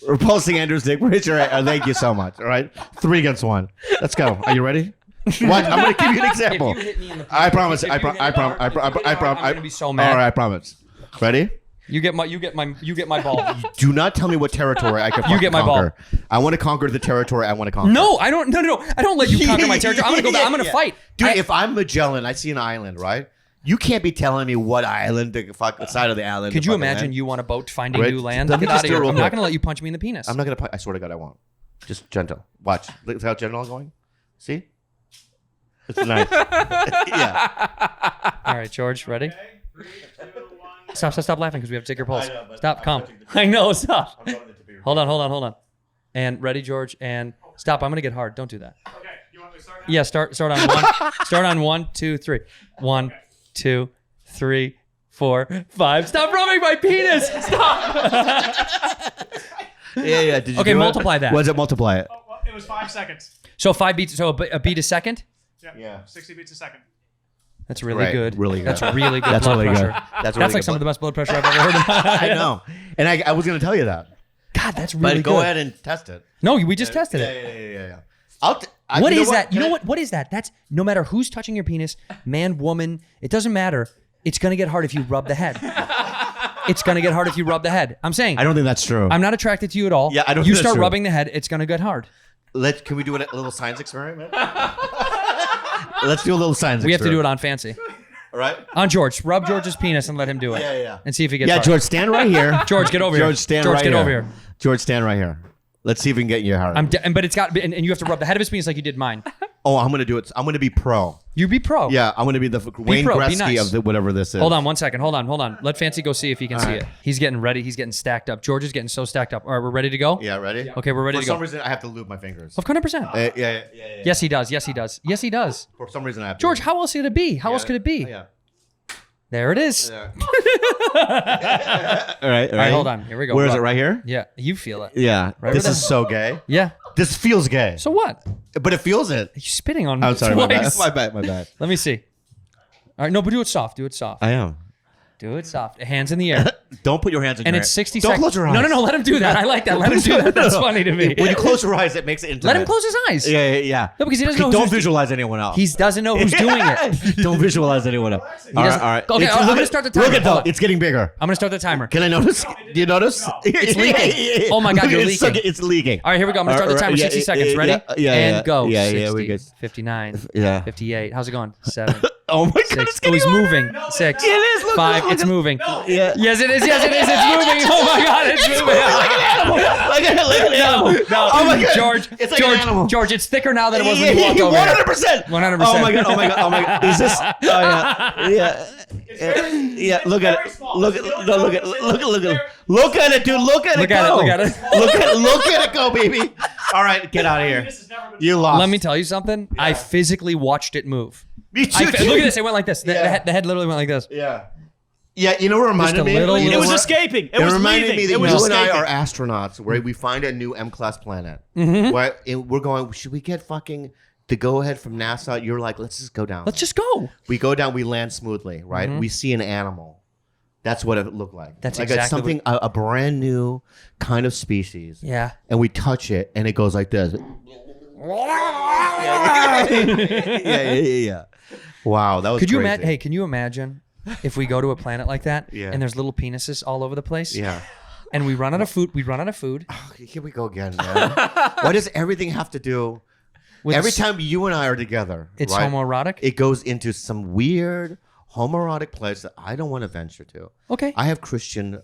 Speaker 6: Or pulsing Andrew's dick. Raise your hand. Thank you so much. All right, 3 against 1. Let's go. Are you ready? What? I'm going to give you an example.
Speaker 2: If you hit me in the
Speaker 6: I promise.
Speaker 2: if
Speaker 6: I
Speaker 2: you
Speaker 6: promise.
Speaker 2: hit
Speaker 6: I
Speaker 2: me hard,
Speaker 6: promise.
Speaker 2: if you hit me hard, I'm gonna be so mad.
Speaker 6: All right, I promise. Ready?
Speaker 2: You get my ball.
Speaker 6: Do not tell me what territory I can fucking
Speaker 2: get my
Speaker 6: conquer. I want to conquer the territory I want to conquer.
Speaker 2: No, I don't. No. I don't let you conquer my territory. I'm gonna go. I'm gonna fight,
Speaker 6: Dude, if I'm Magellan, I see an island, right? You can't be telling me what island, the fuck side of the island.
Speaker 2: Could
Speaker 6: the
Speaker 2: you
Speaker 6: fucking
Speaker 2: imagine
Speaker 6: land.
Speaker 2: you on a boat finding
Speaker 6: Right.
Speaker 2: new land?
Speaker 6: Let me
Speaker 2: Get
Speaker 6: just
Speaker 2: out of
Speaker 6: do it
Speaker 2: here.
Speaker 6: real
Speaker 2: I'm not
Speaker 6: quick.
Speaker 2: gonna let you punch me in the penis.
Speaker 6: I'm not gonna. I swear to God, I won't. Just gentle. Watch. Look how gentle I'm going. See? It's nice. Yeah.
Speaker 2: All right, George, ready? Stop laughing because we have to take your pulse. Stop, calm. I know, stop. Hold on. And ready, George, and stop. I'm gonna get hard. Don't do that.
Speaker 12: Okay, you want me to start now?
Speaker 2: Yeah, start on 1. Start on 1, 2, 3. 1, 2, 3, 4, 5. Stop rubbing my penis. Stop.
Speaker 6: Yeah. Did you
Speaker 2: Okay,
Speaker 6: do
Speaker 2: multiply
Speaker 6: it?
Speaker 2: that.
Speaker 6: What does it multiply it?
Speaker 12: Oh, well, it was 5 seconds.
Speaker 2: So 5 beats. So a beat a second.
Speaker 12: Yeah. 60 beats a second.
Speaker 2: That's really
Speaker 6: Right,
Speaker 2: good.
Speaker 6: really good.
Speaker 2: That's really good
Speaker 6: That's
Speaker 2: blood
Speaker 6: really good.
Speaker 2: pressure.
Speaker 6: That's really
Speaker 2: like
Speaker 6: good
Speaker 2: some of the best blood pressure I've ever heard in my life.
Speaker 6: I know. And I was gonna tell you that.
Speaker 2: God, that's really
Speaker 6: But
Speaker 2: good.
Speaker 6: go ahead and test it.
Speaker 2: No, we just tested it.
Speaker 6: Yeah.
Speaker 2: What is that? You know what? What is that? That's no matter who's touching your penis, man, woman, it doesn't matter. It's gonna get hard if you rub the head. It's gonna get hard if you rub the head. I'm saying.
Speaker 6: I don't think that's true.
Speaker 2: I'm not attracted to you at all.
Speaker 6: Yeah, I don't
Speaker 2: You
Speaker 6: think that's
Speaker 2: start
Speaker 6: true.
Speaker 2: rubbing the head, it's gonna get hard.
Speaker 6: Can we do a little science experiment? Let's do a little science
Speaker 2: We have to do it
Speaker 6: experiment.
Speaker 2: on fancy.
Speaker 6: All right.
Speaker 2: On George. Rub George's penis and let him do it.
Speaker 6: Yeah.
Speaker 2: And see if he gets
Speaker 6: Yeah,
Speaker 2: hard.
Speaker 6: George, stand right here.
Speaker 2: George, get over here.
Speaker 6: George, stand
Speaker 2: George,
Speaker 6: right
Speaker 2: get
Speaker 6: here.
Speaker 2: over here.
Speaker 6: George, stand right here. Let's see if we can get you hard.
Speaker 2: But it's got and you have to rub the head of his penis like you did mine.
Speaker 6: Oh, I'm gonna do it. I'm gonna be pro.
Speaker 2: You be pro.
Speaker 6: Yeah, I'm gonna be the Wayne
Speaker 2: pro, be
Speaker 6: Gretzky
Speaker 2: nice.
Speaker 6: of the whatever this is.
Speaker 2: Hold on 1 second. Hold on. Let Fancy go see if he can
Speaker 6: All
Speaker 2: see
Speaker 6: right.
Speaker 2: it. He's getting ready. He's getting stacked up. George is getting so stacked up. All right, we're ready to go?
Speaker 6: Yeah, ready?
Speaker 2: Okay, we're ready
Speaker 6: For
Speaker 2: to go.
Speaker 6: some reason, I have to lube my fingers.
Speaker 2: Of 100%.
Speaker 6: Yeah.
Speaker 2: Yes, he does. Yes, he does. Yes, he does.
Speaker 6: For some reason, I have to.
Speaker 2: George, how else could it be? How else could it be?
Speaker 6: Yeah.
Speaker 2: There it is.
Speaker 6: Yeah. All right.
Speaker 2: All right, hold on. Here we go.
Speaker 6: Where is
Speaker 2: Rub.
Speaker 6: it? Right here?
Speaker 2: Yeah, you feel it.
Speaker 6: Yeah.
Speaker 2: Right
Speaker 6: This
Speaker 2: over
Speaker 6: is
Speaker 2: there.
Speaker 6: so gay.
Speaker 2: Yeah.
Speaker 6: This feels gay.
Speaker 2: So what?
Speaker 6: But it feels it.
Speaker 2: You're spitting on me
Speaker 6: I'm sorry. My bad.
Speaker 2: twice.
Speaker 6: My bad.
Speaker 2: Let me see. All right, no, but do it soft. Do it soft.
Speaker 6: I am.
Speaker 2: Do it soft. Hands in the air.
Speaker 6: Don't put your hands in
Speaker 2: And
Speaker 6: your
Speaker 2: it's 60
Speaker 6: Don't
Speaker 2: seconds.
Speaker 6: close your eyes.
Speaker 2: No, let him do that. I like that. Let him do that. That's funny to me.
Speaker 6: When you close your eyes, it makes it intimate.
Speaker 2: Let him close his eyes.
Speaker 6: Yeah.
Speaker 2: No, because he doesn't know
Speaker 6: Don't
Speaker 2: who's
Speaker 6: visualize anyone else.
Speaker 2: He doesn't know who's doing it.
Speaker 6: Don't visualize anyone else. All
Speaker 2: doesn't-
Speaker 6: right.
Speaker 2: Okay, I'm gonna start the timer.
Speaker 6: Look at
Speaker 2: Hold
Speaker 6: that.
Speaker 2: on.
Speaker 6: It's getting bigger.
Speaker 2: I'm going to start the timer.
Speaker 6: Can I notice? Do you notice?
Speaker 2: It's leaking. Oh my God,
Speaker 6: Look,
Speaker 2: you're
Speaker 6: it's
Speaker 2: leaking.
Speaker 6: It's leaking.
Speaker 2: All right, here we go. I'm going to start the timer. 60 seconds. Ready?
Speaker 6: Yeah.
Speaker 2: And go.
Speaker 6: Yeah.
Speaker 2: 60,
Speaker 6: We good.
Speaker 2: 59.
Speaker 6: Yeah.
Speaker 2: 58. How's it going? 7.
Speaker 6: Oh my God.
Speaker 2: 6.
Speaker 6: It's
Speaker 2: Oh,
Speaker 6: getting
Speaker 2: he's
Speaker 6: harder.
Speaker 2: moving. 6.
Speaker 6: It is. Look,
Speaker 2: 5.
Speaker 6: look,
Speaker 2: It's
Speaker 6: look.
Speaker 2: moving.
Speaker 6: Yeah.
Speaker 2: Yes, it is. It's moving. Oh my God, it's moving.
Speaker 6: Like an animal. Like an animal.
Speaker 2: No.
Speaker 6: Oh my God.
Speaker 2: George.
Speaker 6: It's like an animal.
Speaker 2: George, it's thicker now than it was when you walked over here.
Speaker 6: 100%.
Speaker 2: 100%.
Speaker 6: Oh my God. Is this? Oh yeah. Yeah. Look at it. Look at it, dude. Look at it go.
Speaker 2: Look at it.
Speaker 6: Look at it go, baby. All right, get out of here. You lost.
Speaker 2: Let me tell you something. I physically watched it move.
Speaker 6: Me too.
Speaker 2: Look at this. It went like this. The head literally went like this.
Speaker 6: Yeah. Yeah, you know what reminded me?
Speaker 2: little-
Speaker 12: It was escaping. It was
Speaker 6: reminded
Speaker 12: leaving.
Speaker 6: me that
Speaker 12: It was
Speaker 6: you and I
Speaker 12: escaping.
Speaker 6: are astronauts where we find a new M-class planet.
Speaker 2: Mm-hmm.
Speaker 6: Where we're going, should we get fucking the go-ahead from NASA? You're like, let's just go down.
Speaker 2: Let's just go.
Speaker 6: We go down, we land smoothly, right?
Speaker 2: Mm-hmm.
Speaker 6: We see an animal. That's what it looked like.
Speaker 2: That's
Speaker 6: like
Speaker 2: exactly
Speaker 6: it's something a brand new kind of species.
Speaker 2: Yeah.
Speaker 6: And we touch it, and it goes like this. yeah. Wow, that was.
Speaker 2: Could you
Speaker 6: crazy.
Speaker 2: imagine? Hey, can you imagine if we go to a planet like that
Speaker 6: Yeah.
Speaker 2: and there's little penises all over the place?
Speaker 6: Yeah.
Speaker 2: And we run out of food. We run out of food.
Speaker 6: Oh, here we go again, man. Why does everything have to do?
Speaker 2: With
Speaker 6: Every
Speaker 2: s-
Speaker 6: time you and I are together,
Speaker 2: It's
Speaker 6: right,
Speaker 2: homoerotic?
Speaker 6: It goes into some weird homoerotic place that I don't want to venture to.
Speaker 2: Okay.
Speaker 6: I have Christian.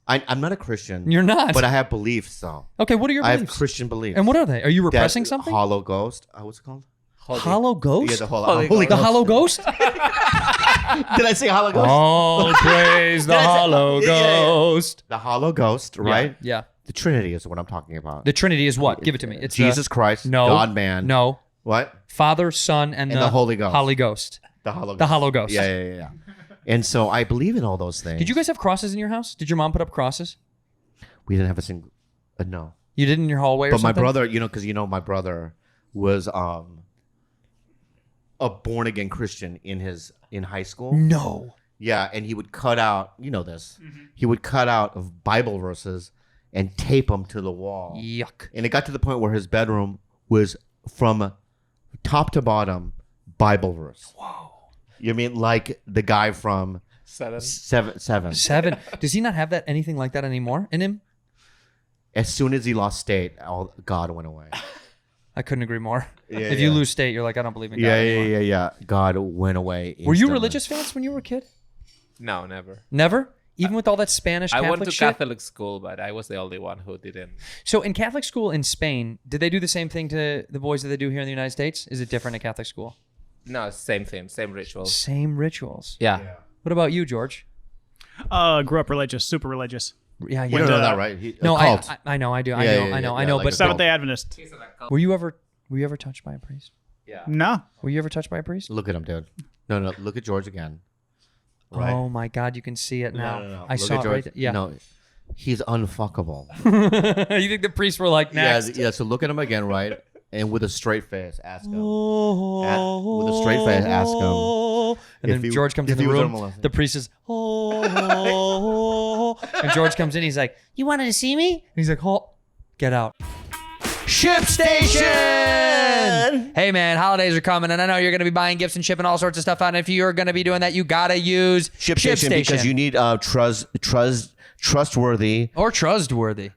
Speaker 6: I'm not a Christian.
Speaker 2: You're not.
Speaker 6: But I have beliefs, though.
Speaker 2: Okay, what are your
Speaker 6: I
Speaker 2: beliefs?
Speaker 6: have Christian beliefs.
Speaker 2: And what are they? Are you repressing
Speaker 6: That
Speaker 2: something?
Speaker 6: Hollow ghost. What's it called?
Speaker 2: Hollow ghost?
Speaker 6: Yeah, the
Speaker 11: Holy
Speaker 6: holy
Speaker 2: The
Speaker 6: ghost.
Speaker 2: hollow ghost?
Speaker 6: Did I say hollow ghost?
Speaker 2: Oh, praise the
Speaker 6: Did I say-
Speaker 2: hollow
Speaker 6: Yeah, yeah, yeah.
Speaker 2: ghost.
Speaker 6: The hollow ghost, right?
Speaker 2: Yeah.
Speaker 6: The Trinity is what I'm talking about.
Speaker 2: The Trinity is what? Give it to me. It's
Speaker 6: Jesus
Speaker 2: the,
Speaker 6: Christ,
Speaker 2: no,
Speaker 6: God, man.
Speaker 2: No.
Speaker 6: What?
Speaker 2: Father, Son, and
Speaker 6: the Holy Ghost.
Speaker 2: Holy Ghost.
Speaker 6: The hollow ghost.
Speaker 2: The hollow ghost.
Speaker 6: Yeah. And so I believe in all those things.
Speaker 2: Did you guys have crosses in your house? Did your mom put up crosses?
Speaker 6: We didn't have a single. No.
Speaker 2: You did in your hallway or
Speaker 6: But my
Speaker 2: something?
Speaker 6: brother, because my brother was a born again Christian in high school.
Speaker 2: No.
Speaker 6: Yeah, and he would cut out. You know this. He would cut out of Bible verses and tape them to the wall.
Speaker 2: Yuck.
Speaker 6: And it got to the point where his bedroom was from top to bottom Bible verse.
Speaker 2: Whoa.
Speaker 6: You mean like the guy from
Speaker 11: Seven.
Speaker 6: Seven?
Speaker 2: Does he not have that anything like that anymore in him?
Speaker 6: As soon as he lost state, God went away.
Speaker 2: I couldn't agree more.
Speaker 6: Yeah,
Speaker 2: if you
Speaker 6: yeah.
Speaker 2: lose state, you're like, I don't believe in God anymore.
Speaker 6: Yeah. God went away.
Speaker 2: Were you
Speaker 6: instantly.
Speaker 2: religious, Vance, when you were a kid?
Speaker 11: No, never.
Speaker 2: Never? Even with all that Spanish
Speaker 11: I
Speaker 2: Catholic
Speaker 11: went to
Speaker 2: shit?
Speaker 11: Catholic school, but I was the only one who didn't.
Speaker 2: So in Catholic school in Spain, did they do the same thing to the boys that they do here in the United States? Is it different at Catholic school?
Speaker 11: No, same thing, same rituals.
Speaker 2: Same rituals.
Speaker 11: Yeah.
Speaker 2: What about you, George?
Speaker 12: Grew up religious, super religious.
Speaker 2: Yeah,
Speaker 6: You don't know that, right?
Speaker 2: No,
Speaker 6: A cult.
Speaker 2: I know, I do.
Speaker 6: Yeah,
Speaker 2: I
Speaker 6: yeah,
Speaker 2: know.
Speaker 6: like
Speaker 2: But
Speaker 6: a
Speaker 12: Seventh Day Adventist.
Speaker 2: were you ever touched by a priest?
Speaker 11: Yeah.
Speaker 12: No.
Speaker 2: Were you ever touched by a priest?
Speaker 6: Look at him, dude. No. Look at George again. Right?
Speaker 2: Oh my God, you can see it now.
Speaker 6: No.
Speaker 2: I
Speaker 6: Look
Speaker 2: saw
Speaker 6: at
Speaker 2: it
Speaker 6: George.
Speaker 2: right there. Yeah.
Speaker 6: No, he's unfuckable.
Speaker 2: You think the priests were like, next?
Speaker 6: Yeah. So look at him again, right? And with a straight face, ask him. With a straight face, ask him.
Speaker 2: And then George comes in the room. The priest is, and George comes in. He's like, you wanted to see me? And he's like, get out. Ship Station! Hey man, holidays are coming, and I know you're going to be buying gifts and shipping all sorts of stuff out. And if you're going to be doing that, you got to use
Speaker 6: ShipStation because you need trustworthy
Speaker 2: or trustworthy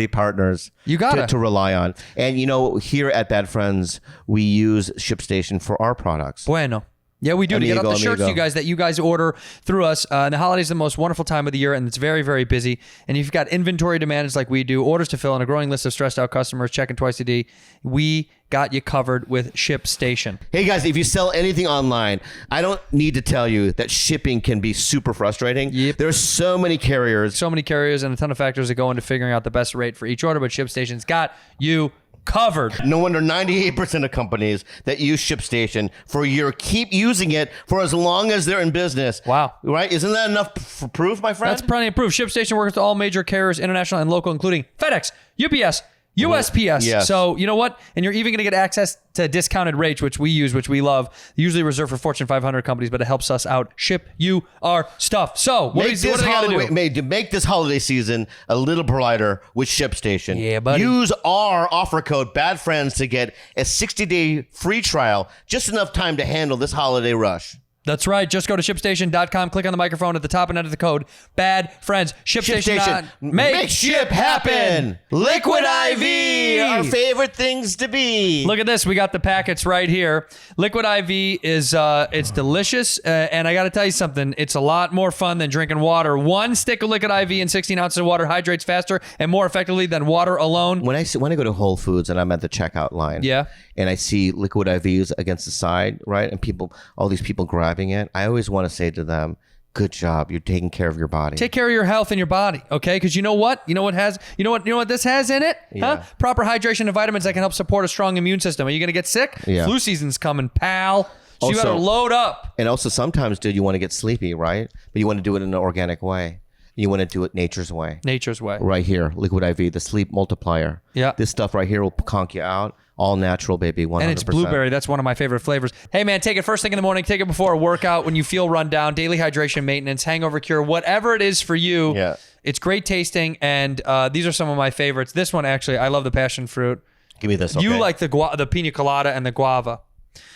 Speaker 6: partners.
Speaker 2: You gotta
Speaker 6: to rely on. And here at Bad Friends, we use ShipStation for our products.
Speaker 2: Bueno. Yeah, we do. To get out the shirts,
Speaker 6: amigo.
Speaker 2: that you guys order through us. And the holidays are the most wonderful time of the year, and it's very, very busy. And if you've got inventory demands like we do, orders to fill, and a growing list of stressed out customers checking twice a day, we got you covered with ShipStation.
Speaker 6: Hey guys, if you sell anything online, I don't need to tell you that shipping can be super frustrating.
Speaker 2: Yep.
Speaker 6: There's so many carriers.
Speaker 2: And a ton of factors that go into figuring out the best rate for each order, but ShipStation's got you covered.
Speaker 6: No wonder 98% of companies that use ShipStation for a year keep using it for as long as they're in business.
Speaker 2: Wow.
Speaker 6: Right? Isn't that enough for proof, my friend?
Speaker 2: That's plenty of proof. ShipStation works with all major carriers, international and local, including FedEx, UPS, USPS.
Speaker 6: Yes.
Speaker 2: So you know what? And you're even going to get access to discounted rates, which we use, which we love. Usually reserved for Fortune 500 companies, but it helps us out. Ship you our stuff. So what do they got to do?
Speaker 6: Make this holiday season a little brighter with ShipStation.
Speaker 2: Yeah, buddy.
Speaker 6: Use our offer code BADFRIENDS to get a 60-day free trial. Just enough time to handle this holiday rush.
Speaker 2: That's right. Just go to ShipStation.com, click on the microphone at the top and enter the code Bad Friends. ShipStation.
Speaker 6: Make ship happen. Liquid IV, our favorite things to be.
Speaker 2: Look at this. We got the packets right here. Liquid IV is it's delicious, and I got to tell you something. It's a lot more fun than drinking water. One stick of Liquid IV and 16 ounces of water hydrates faster and more effectively than water alone.
Speaker 6: When I go to Whole Foods and I'm at the checkout line, and I see Liquid IVs against the side, right, and all these people grabbing it, I always want to say to them, good job, you're taking care of your body.
Speaker 2: Take care of your health and your body, okay? Because you know what this has in it? Huh? Proper hydration and vitamins that can help support a strong immune system. Are you going to get sick?
Speaker 6: Yeah.
Speaker 2: Flu season's coming, pal. So you
Speaker 6: Also-
Speaker 2: better load up.
Speaker 6: And also sometimes, dude, you want to get sleepy, right? But you want to do it in an organic way. You want to do it nature's way.
Speaker 2: Nature's way.
Speaker 6: Right here, Liquid IV, the sleep multiplier.
Speaker 2: Yeah.
Speaker 6: This stuff right here will conk you out. All natural, baby. 100%.
Speaker 2: And it's blueberry. That's one of my favorite flavors. Hey, man, take it first thing in the morning. Take it before a workout when you feel run down. Daily hydration maintenance, hangover cure, whatever it is for you.
Speaker 6: Yeah.
Speaker 2: It's great tasting, and these are some of my favorites. This one, actually, I love the passion fruit.
Speaker 6: Give me this.
Speaker 2: You
Speaker 6: okay?
Speaker 2: like the pina colada and the guava.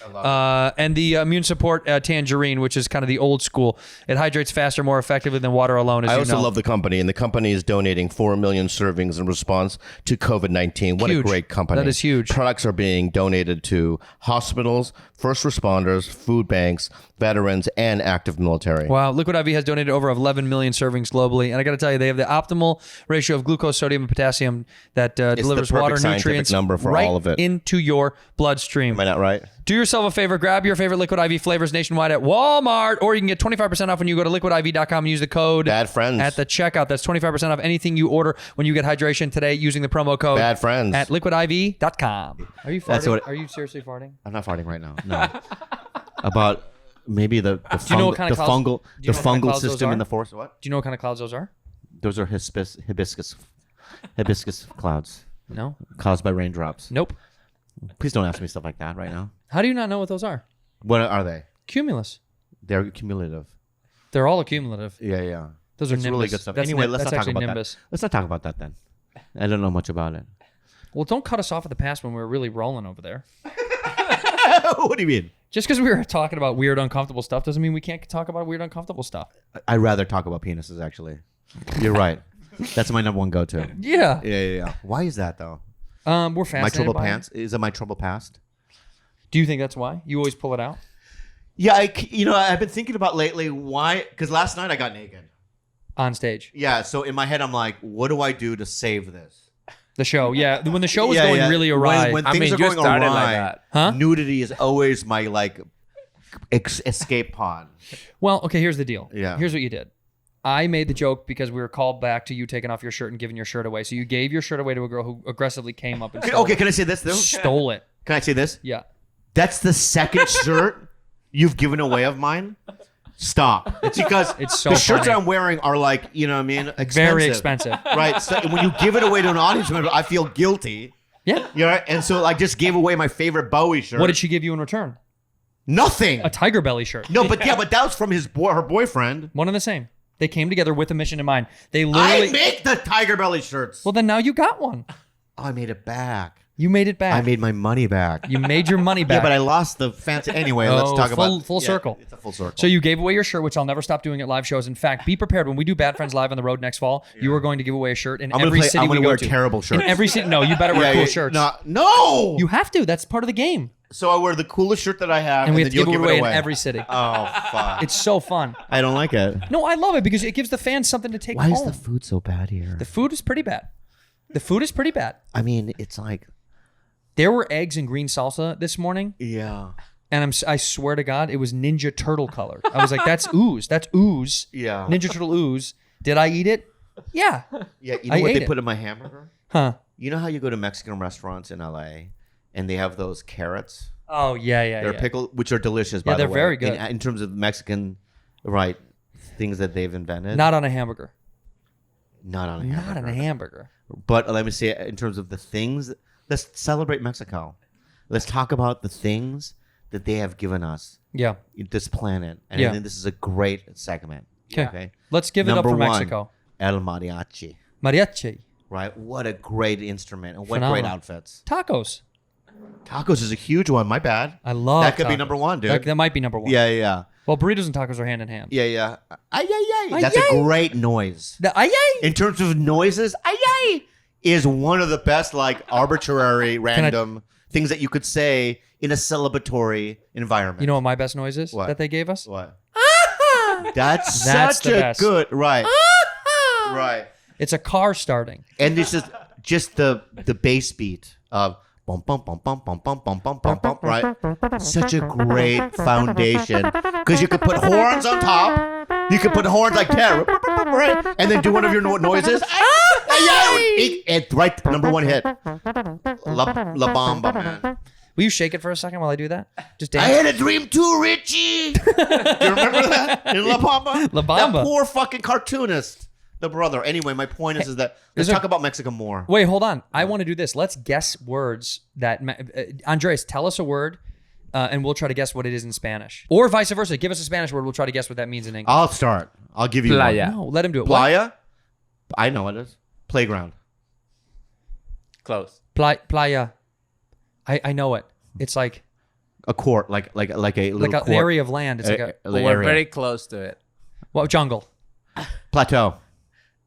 Speaker 2: And the immune support tangerine, which is kind of the old school. It hydrates faster, more effectively than water alone, as
Speaker 6: I
Speaker 2: you
Speaker 6: also
Speaker 2: know.
Speaker 6: love the company, and the company is donating 4 million servings in response to COVID-19. What
Speaker 2: Huge.
Speaker 6: a great company.
Speaker 2: That is huge.
Speaker 6: Products are being donated to hospitals, first responders, food banks, veterans, and active military.
Speaker 2: Wow, Liquid IV has donated over 11 million servings globally, and I got to tell you, they have the optimal ratio of glucose, sodium, and potassium that delivers
Speaker 6: the perfect
Speaker 2: water
Speaker 6: scientific
Speaker 2: nutrients
Speaker 6: number for
Speaker 2: right
Speaker 6: all of it.
Speaker 2: into your bloodstream.
Speaker 6: Am I not right?
Speaker 2: Do yourself a favor, grab your favorite Liquid IV flavors nationwide at Walmart, or you can get 25% off when you go to liquidiv.com and use the code
Speaker 6: Bad Friends
Speaker 2: at the checkout. That's 25% off anything you order when you get hydration today using the promo code
Speaker 6: Bad Friends
Speaker 2: at liquidiv.com. Are you farting?
Speaker 6: That's what-
Speaker 2: Are you seriously farting?
Speaker 6: I'm not farting right now. No. About maybe the
Speaker 2: Do you know what kind of clouds-
Speaker 6: fungal
Speaker 2: do you know what kind of clouds those
Speaker 6: system in
Speaker 2: are?
Speaker 6: the forest. What?
Speaker 2: Do you know what kind of clouds those are?
Speaker 6: Those are hibiscus clouds.
Speaker 2: No.
Speaker 6: Caused by raindrops.
Speaker 2: Nope.
Speaker 6: Please don't ask me stuff like that right now.
Speaker 2: How do you not know what those are?
Speaker 6: What are they?
Speaker 2: Cumulus.
Speaker 6: They're cumulative.
Speaker 2: They're all accumulative.
Speaker 6: Yeah.
Speaker 2: Those are
Speaker 6: It's
Speaker 2: nimbus.
Speaker 6: really good stuff.
Speaker 2: That's
Speaker 6: Anyway,
Speaker 2: nim-
Speaker 6: let's
Speaker 2: that's
Speaker 6: not talk
Speaker 2: actually
Speaker 6: about
Speaker 2: nimbus.
Speaker 6: that. Let's not talk about that then. I don't know much about it.
Speaker 2: Well, don't cut us off at the past when we were really rolling over there.
Speaker 6: What do you mean?
Speaker 2: Just because we were talking about weird, uncomfortable stuff doesn't mean we can't talk about weird, uncomfortable stuff.
Speaker 6: I'd rather talk about penises, actually. You're right. That's my number one go-to.
Speaker 2: Yeah.
Speaker 6: Yeah. Why is that, though?
Speaker 2: We're
Speaker 6: My
Speaker 2: fascinated
Speaker 6: trouble
Speaker 2: by it.
Speaker 6: pants? Is it my trouble past?
Speaker 2: Do you think that's why? You always pull it out?
Speaker 6: Yeah, I've been thinking about lately why, because last night I got naked.
Speaker 2: On stage.
Speaker 6: Yeah, so in my head I'm like, what do I do to save this?
Speaker 2: The show, yeah. When the show was going really awry.
Speaker 6: When things are
Speaker 11: you
Speaker 6: going
Speaker 11: started
Speaker 6: awry,
Speaker 11: like that.
Speaker 2: Huh?
Speaker 6: nudity is always my escape pod.
Speaker 2: Well, okay, here's the deal.
Speaker 6: Yeah.
Speaker 2: Here's what you did. I made the joke because we were called back to you taking off your shirt and giving your shirt away. So you gave your shirt away to a girl who aggressively came up and
Speaker 6: Okay, can I say this though?
Speaker 2: stole it.
Speaker 6: Can I say this?
Speaker 2: Yeah.
Speaker 6: That's the second shirt you've given away of mine. Stop. It's because
Speaker 2: It's so
Speaker 6: the shirts
Speaker 2: funny.
Speaker 6: I'm wearing are like, you know what I mean? Expensive.
Speaker 2: Very expensive.
Speaker 6: Right. So when you give it away to an audience member, I feel guilty.
Speaker 2: Yeah.
Speaker 6: You know, and so I just gave away my favorite Bowie shirt.
Speaker 2: What did she give you in return?
Speaker 6: Nothing.
Speaker 2: A tiger belly shirt.
Speaker 6: No, but but that was from her boyfriend.
Speaker 2: One and the same. They came together with a mission in mind. They literally
Speaker 6: I make the tiger belly shirts.
Speaker 2: Well, then now you got one.
Speaker 6: Oh, I made it back.
Speaker 2: You made it back.
Speaker 6: I made my money back.
Speaker 2: You made your money back.
Speaker 6: Yeah, but I lost the fancy. Anyway, let's talk about
Speaker 2: full circle.
Speaker 6: It's a full circle.
Speaker 2: So you gave away your shirt, which I'll never stop doing at live shows. In fact, be prepared when we do Bad Friends Live on the road next fall. You are going to give away a shirt in every city
Speaker 6: I'm
Speaker 2: we
Speaker 6: gonna
Speaker 2: go
Speaker 6: wear
Speaker 2: to.
Speaker 6: terrible shirts.
Speaker 2: In every city, no, you better wear cool shirts.
Speaker 6: No.
Speaker 2: You have to. That's part of the game.
Speaker 6: So I wear the coolest shirt that I have,
Speaker 2: And we have
Speaker 6: then
Speaker 2: to give
Speaker 6: you'll
Speaker 2: it away in
Speaker 6: away
Speaker 2: every city.
Speaker 6: Oh fuck!
Speaker 2: It's so fun.
Speaker 6: I don't like it.
Speaker 2: No, I love it because it gives the fans something to take
Speaker 6: Why
Speaker 2: home.
Speaker 6: is the food so bad here?
Speaker 2: The food is pretty bad. The food is pretty bad.
Speaker 6: I mean, it's like
Speaker 2: There were eggs and green salsa this morning.
Speaker 6: Yeah.
Speaker 2: And I swear to God, it was Ninja Turtle colored. I was like, that's ooze. That's ooze.
Speaker 6: Yeah.
Speaker 2: Ninja Turtle ooze. Did I eat it? Yeah.
Speaker 6: Yeah. You know
Speaker 2: I
Speaker 6: what
Speaker 2: ate
Speaker 6: they
Speaker 2: it.
Speaker 6: put in my hamburger?
Speaker 2: Huh.
Speaker 6: You know how you go to Mexican restaurants in LA and they have those carrots?
Speaker 2: Oh, yeah.
Speaker 6: They're pickled, which are delicious, by the
Speaker 2: they're
Speaker 6: way.
Speaker 2: very good.
Speaker 6: In terms of Mexican, right, things that they've invented.
Speaker 2: Not on a hamburger.
Speaker 6: Not on a hamburger.
Speaker 2: Not on a hamburger.
Speaker 6: But let me say, in terms of the things, let's celebrate Mexico. Let's talk about the things that they have given us.
Speaker 2: Yeah.
Speaker 6: This planet. And
Speaker 2: Yeah.
Speaker 6: I think this is a great segment.
Speaker 2: Okay. Let's give it up
Speaker 6: Number
Speaker 2: for
Speaker 6: one,
Speaker 2: Mexico.
Speaker 6: El Mariachi.
Speaker 2: Mariachi.
Speaker 6: Right? What a great instrument. And what
Speaker 2: Phenomenal.
Speaker 6: great outfits.
Speaker 2: Tacos.
Speaker 6: Tacos is a huge one. My bad.
Speaker 2: I love
Speaker 6: that. Could be
Speaker 2: tacos.
Speaker 6: number one, dude.
Speaker 2: That might be number one.
Speaker 6: Yeah.
Speaker 2: Well, burritos and tacos are hand in hand.
Speaker 6: Yeah. Ay, ay, ay.
Speaker 2: Ay,
Speaker 6: That's
Speaker 2: ay.
Speaker 6: a great noise.
Speaker 2: The ay ay.
Speaker 6: In terms of noises, ay, ay is one of the best, like, arbitrary, random things that you could say in a celebratory environment.
Speaker 2: You know what my best noise is that they gave us?
Speaker 6: What? That's
Speaker 2: That's
Speaker 6: such
Speaker 2: the
Speaker 6: a
Speaker 2: best.
Speaker 6: good, right. Right.
Speaker 2: It's a car starting.
Speaker 6: And this is just the bass beat of bum bum bum bum bum bum bum bum bum bum, right? Such a great foundation because you could put horns on top. You could put horns like that, right? And then do one of your noises. It's right, number one hit. La Bamba, man.
Speaker 2: Will you shake it for a second while I do that? Just dance.
Speaker 6: I had a dream too, Richie. You remember that in La Bamba?
Speaker 2: La Bamba.
Speaker 6: That poor fucking cartoonist. The brother. Anyway, my point is that let's talk about Mexico more.
Speaker 2: Wait, hold on. I want to do this. Let's guess words that Andrés, tell us a word, and we'll try to guess what it is in Spanish, or vice versa. Give us a Spanish word. We'll try to guess what that means in English.
Speaker 6: I'll start. I'll give you
Speaker 11: Playa.
Speaker 6: one.
Speaker 2: No, let him do it.
Speaker 6: Playa. I know what it is. Playground.
Speaker 11: Close.
Speaker 2: Playa. I know it. It's like
Speaker 6: A court, like a little
Speaker 2: an
Speaker 6: court.
Speaker 2: area of land. It's like a
Speaker 11: We're very close to it.
Speaker 2: well, jungle,
Speaker 6: plateau.